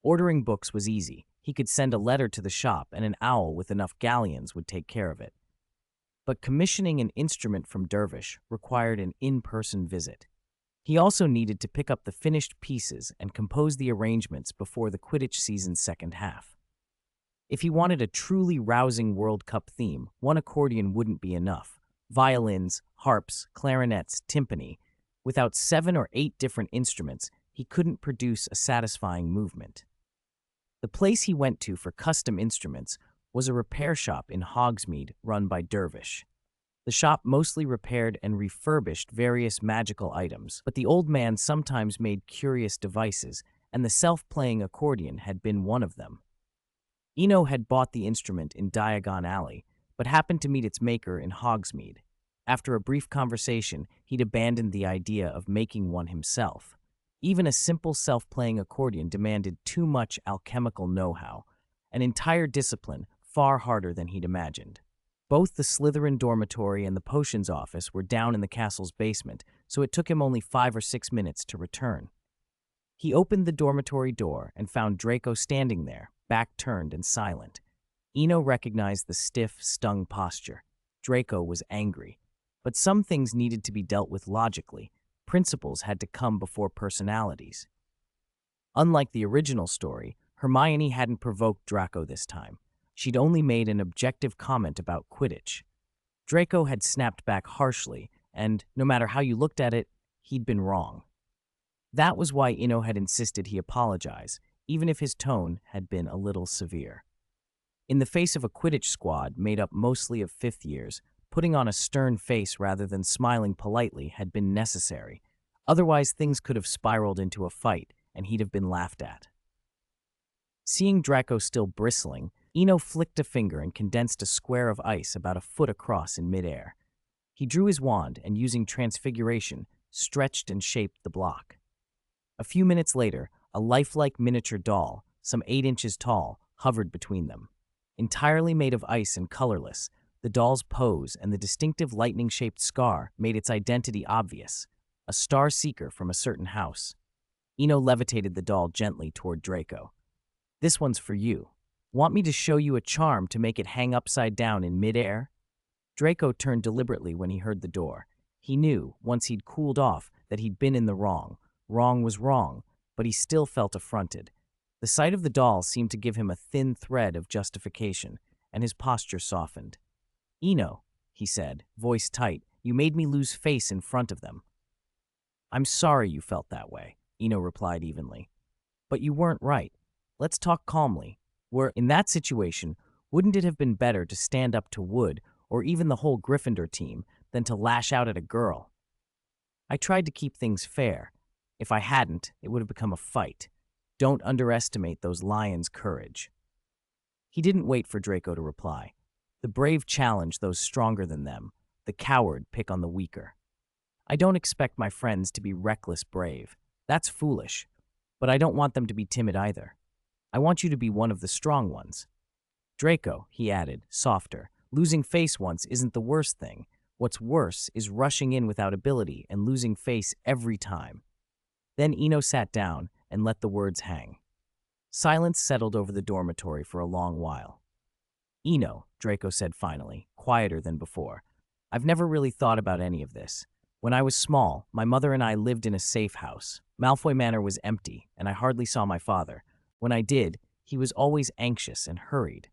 Ordering books was easy. He could send a letter to the shop, and an owl with enough galleons would take care of it. But commissioning an instrument from Dervish required an in-person visit. He also needed to pick up the finished pieces and compose the arrangements before the Quidditch season's second half. If he wanted a truly rousing World Cup theme, one accordion wouldn't be enough. Violins, harps, clarinets, timpani. Without 7 or 8 different instruments, he couldn't produce a satisfying movement. The place he went to for custom instruments was a repair shop in Hogsmeade run by Dervish. The shop mostly repaired and refurbished various magical items, but the old man sometimes made curious devices, and the self-playing accordion had been one of them. Eno had bought the instrument in Diagon Alley, but happened to meet its maker in Hogsmeade. After a brief conversation, he'd abandoned the idea of making one himself. Even a simple self-playing accordion demanded too much alchemical know-how, an entire discipline far harder than he'd imagined. Both the Slytherin dormitory and the potions office were down in the castle's basement, so it took him only 5 or 6 minutes to return. He opened the dormitory door and found Draco standing there, back turned and silent. Eno recognized the stiff, stung posture. Draco was angry. But some things needed to be dealt with logically. Principles had to come before personalities. Unlike the original story, Hermione hadn't provoked Draco this time. She'd only made an objective comment about Quidditch. Draco had snapped back harshly, and no matter how you looked at it, he'd been wrong. That was why Eno had insisted he apologize, even if his tone had been a little severe. In the face of a Quidditch squad made up mostly of fifth years, putting on a stern face rather than smiling politely had been necessary. Otherwise, things could have spiraled into a fight, and he'd have been laughed at. Seeing Draco still bristling, Eno flicked a finger and condensed a square of ice about a foot across in midair. He drew his wand and, using transfiguration, stretched and shaped the block. A few minutes later, a lifelike miniature doll, some 8 inches tall, hovered between them. Entirely made of ice and colorless, the doll's pose and the distinctive lightning-shaped scar made its identity obvious, a star seeker from a certain house. Eno levitated the doll gently toward Draco. "This one's for you. Want me to show you a charm to make it hang upside down in midair?" Draco turned deliberately when he heard the door. He knew, once he'd cooled off, that he'd been in the wrong. Wrong was wrong, but he still felt affronted. The sight of the doll seemed to give him a thin thread of justification, and his posture softened. "Eno," he said, voice tight, "you made me lose face in front of them." "I'm sorry you felt that way," Eno replied evenly. "But you weren't right. Let's talk calmly. In that situation, wouldn't it have been better to stand up to Wood, or even the whole Gryffindor team, than to lash out at a girl? I tried to keep things fair. If I hadn't, it would have become a fight. Don't underestimate those lions' courage." He didn't wait for Draco to reply. The brave challenge those stronger than them. The coward pick on the weaker. "I don't expect my friends to be reckless brave. That's foolish. But I don't want them to be timid either. I want you to be one of the strong ones. Draco," he added, softer, "losing face once isn't the worst thing. What's worse is rushing in without ability and losing face every time." Then Eno sat down and let the words hang. Silence settled over the dormitory for a long while. "Eno," Draco said finally, quieter than before, "I've never really thought about any of this. When I was small, my mother and I lived in a safe house. Malfoy Manor was empty, and I hardly saw my father. When I did, he was always anxious and hurried."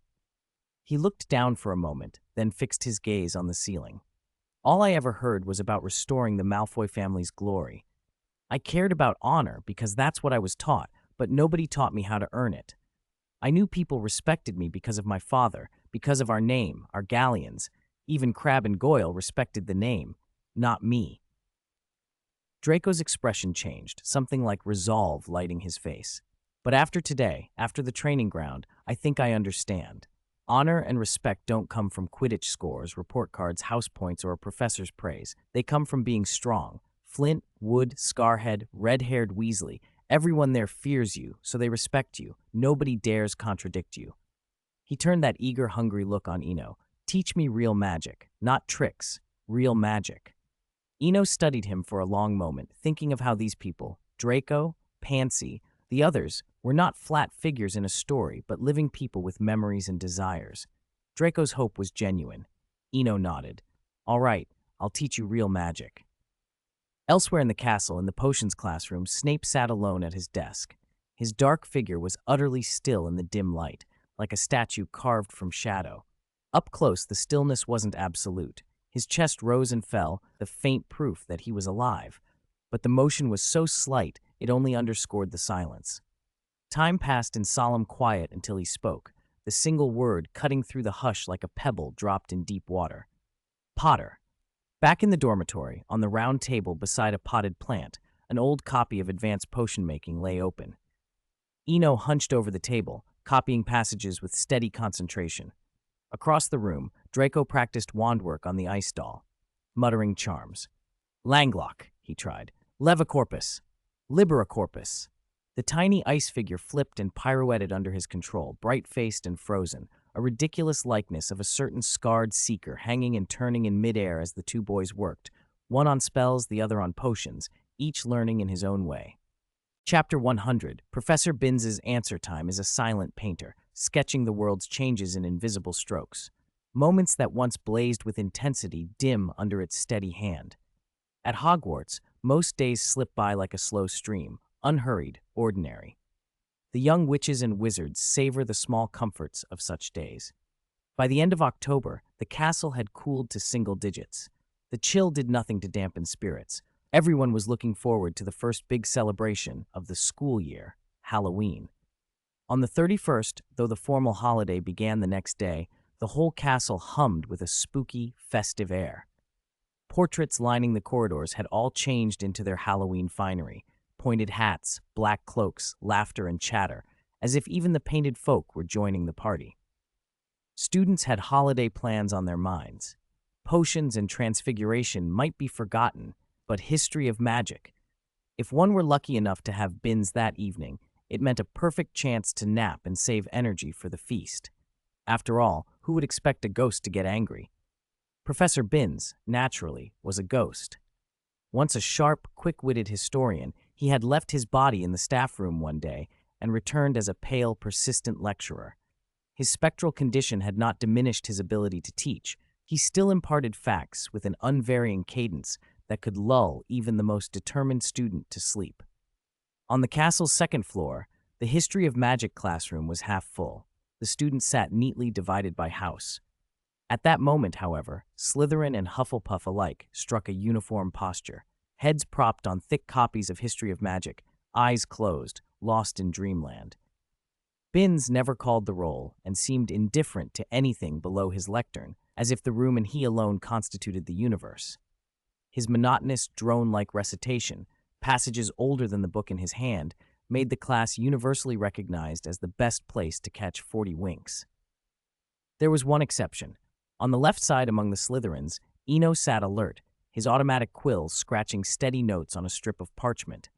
He looked down for a moment, then fixed his gaze on the ceiling. "All I ever heard was about restoring the Malfoy family's glory. I cared about honor because that's what I was taught, but nobody taught me how to earn it. I knew people respected me because of my father, because of our name, our galleons. Even Crabbe and Goyle respected the name, not me." Draco's expression changed, something like resolve lighting his face. "But after today, after the training ground, I think I understand. Honor and respect don't come from Quidditch scores, report cards, house points, or a professor's praise. They come from being strong. Flint, Wood, Scarhead, red-haired Weasley, everyone there fears you, so they respect you. Nobody dares contradict you." He turned that eager, hungry look on Eno. "Teach me real magic, not tricks, real magic." Eno studied him for a long moment, thinking of how these people, Draco, Pansy, the others, were not flat figures in a story, but living people with memories and desires. Draco's hope was genuine. Eno nodded. "All right, I'll teach you real magic." Elsewhere in the castle, in the potions classroom, Snape sat alone at his desk. His dark figure was utterly still in the dim light, like a statue carved from shadow. Up close, the stillness wasn't absolute. His chest rose and fell, the faint proof that he was alive. But the motion was so slight, it only underscored the silence. Time passed in solemn quiet until he spoke, the single word cutting through the hush like a pebble dropped in deep water. "Potter." Back in the dormitory, on the round table beside a potted plant, an old copy of Advanced Potion Making lay open. Eno hunched over the table, copying passages with steady concentration. Across the room, Draco practiced wand work on the ice doll, muttering charms. "Langlock," he tried. "Levicorpus. Libera Corpus. The tiny ice figure flipped and pirouetted under his control, bright-faced and frozen, a ridiculous likeness of a certain scarred seeker hanging and turning in midair as the two boys worked, one on spells, the other on potions, each learning in his own way. Chapter 100. Professor Binns's answer time is a silent painter, sketching the world's changes in invisible strokes. Moments that once blazed with intensity dim under its steady hand. At Hogwarts, most days slip by like a slow stream, unhurried, ordinary. The young witches and wizards savor the small comforts of such days. By the end of October, the castle had cooled to single digits. The chill did nothing to dampen spirits. Everyone was looking forward to the first big celebration of the school year, Halloween. On the 31st, though the formal holiday began the next day, the whole castle hummed with a spooky, festive air. Portraits lining the corridors had all changed into their Halloween finery. Pointed hats, black cloaks, laughter and chatter, as if even the painted folk were joining the party. Students had holiday plans on their minds. Potions and transfiguration might be forgotten, but history of magic. If one were lucky enough to have Binns that evening, it meant a perfect chance to nap and save energy for the feast. After all, who would expect a ghost to get angry? Professor Binns, naturally, was a ghost. Once a sharp, quick-witted historian, he had left his body in the staff room one day and returned as a pale, persistent lecturer. His spectral condition had not diminished his ability to teach. He still imparted facts with an unvarying cadence that could lull even the most determined student to sleep. On the castle's second floor, the history of magic classroom was half full. The students sat neatly divided by house. At that moment, however, Slytherin and Hufflepuff alike struck a uniform posture, heads propped on thick copies of History of Magic, eyes closed, lost in dreamland. Binns never called the roll and seemed indifferent to anything below his lectern, as if the room and he alone constituted the universe. His monotonous, drone-like recitation, passages older than the book in his hand, made the class universally recognized as the best place to catch 40 winks. There was one exception. On the left side among the Slytherins, Eno sat alert, his automatic quill scratching steady notes on a strip of parchment.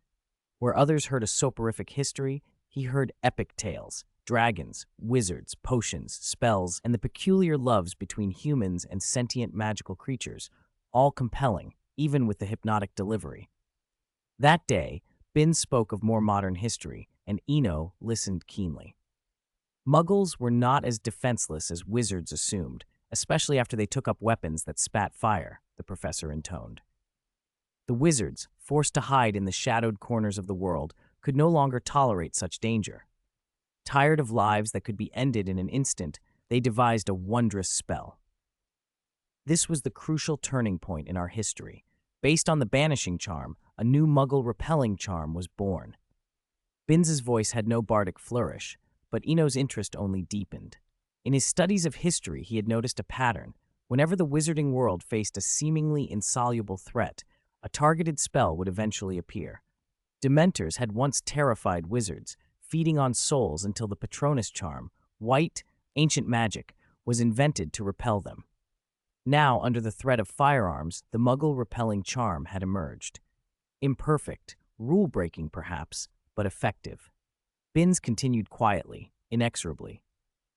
Where others heard a soporific history, he heard epic tales, dragons, wizards, potions, spells, and the peculiar loves between humans and sentient magical creatures, all compelling, even with the hypnotic delivery. That day, Binns spoke of more modern history, and Eno listened keenly. Muggles were not as defenseless as wizards assumed, especially after they took up weapons that spat fire, the professor intoned. The wizards, forced to hide in the shadowed corners of the world, could no longer tolerate such danger. Tired of lives that could be ended in an instant, they devised a wondrous spell. This was the crucial turning point in our history. Based on the banishing charm, a new Muggle-repelling charm was born. Binns's voice had no bardic flourish, but Eno's interest only deepened. In his studies of history, he had noticed a pattern. Whenever the wizarding world faced a seemingly insoluble threat, a targeted spell would eventually appear. Dementors had once terrified wizards, feeding on souls until the Patronus charm, white, ancient magic, was invented to repel them. Now, under the threat of firearms, the Muggle-repelling charm had emerged. Imperfect, rule-breaking perhaps, but effective. Binns continued quietly, inexorably.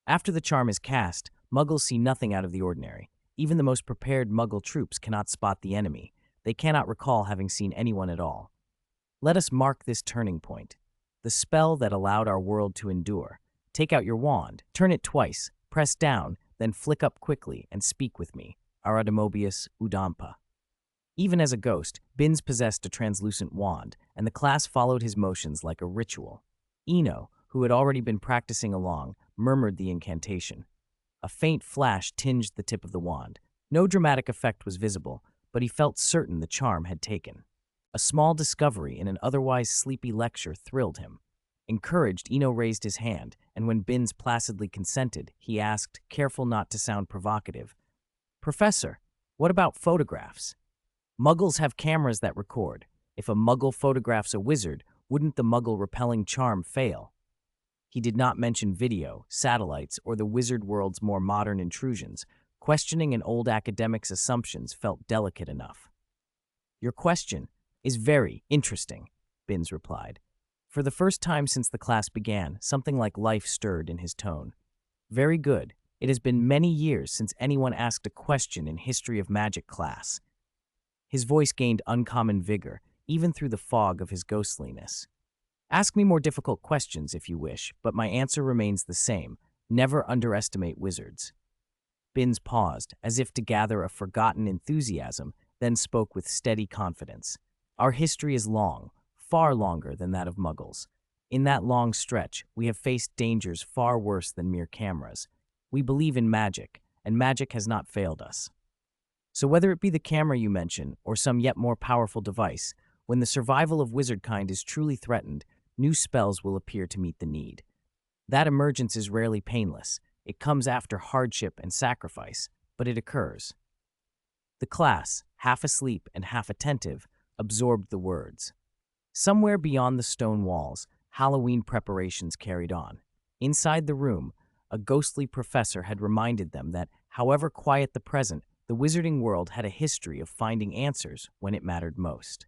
After the charm is cast, Muggles see nothing out of the ordinary. Even the most prepared Muggle troops cannot spot the enemy. They cannot recall having seen anyone at all. Let us mark this turning point. The spell that allowed our world to endure. Take out your wand, turn it twice, press down, then flick up quickly and speak with me. Aradimobius Udampa. Even as a ghost, Binns possessed a translucent wand, and the class followed his motions like a ritual. Eno, who had already been practicing along, murmured the incantation. A faint flash tinged the tip of the wand. No dramatic effect was visible, but he felt certain the charm had taken. A small discovery in an otherwise sleepy lecture thrilled him. Encouraged, Eno raised his hand, and when Binns placidly consented, he asked, careful not to sound provocative, "Professor, what about photographs? Muggles have cameras that record. If a Muggle photographs a wizard, wouldn't the Muggle-repelling charm fail?" He did not mention video, satellites, or the wizard world's more modern intrusions. Questioning an old academic's assumptions felt delicate enough. "Your question is very interesting. Binns replied. For the first time since the class began, something like life stirred in his tone. Very good. It has been many years since anyone asked a question in History of Magic class. His voice gained uncommon vigor, even through the fog of his ghostliness. Ask me more difficult questions if you wish, but my answer remains the same. Never underestimate wizards. Binns paused, as if to gather a forgotten enthusiasm, then spoke with steady confidence. Our history is long, far longer than that of Muggles. In that long stretch, we have faced dangers far worse than mere cameras. We believe in magic, and magic has not failed us. So whether it be the camera you mention, or some yet more powerful device, when the survival of wizardkind is truly threatened, new spells will appear to meet the need. That emergence is rarely painless. It comes after hardship and sacrifice, but it occurs. The class, half asleep and half attentive, absorbed the words. Somewhere beyond the stone walls, Halloween preparations carried on. Inside the room, a ghostly professor had reminded them that, however quiet the present, the wizarding world had a history of finding answers when it mattered most.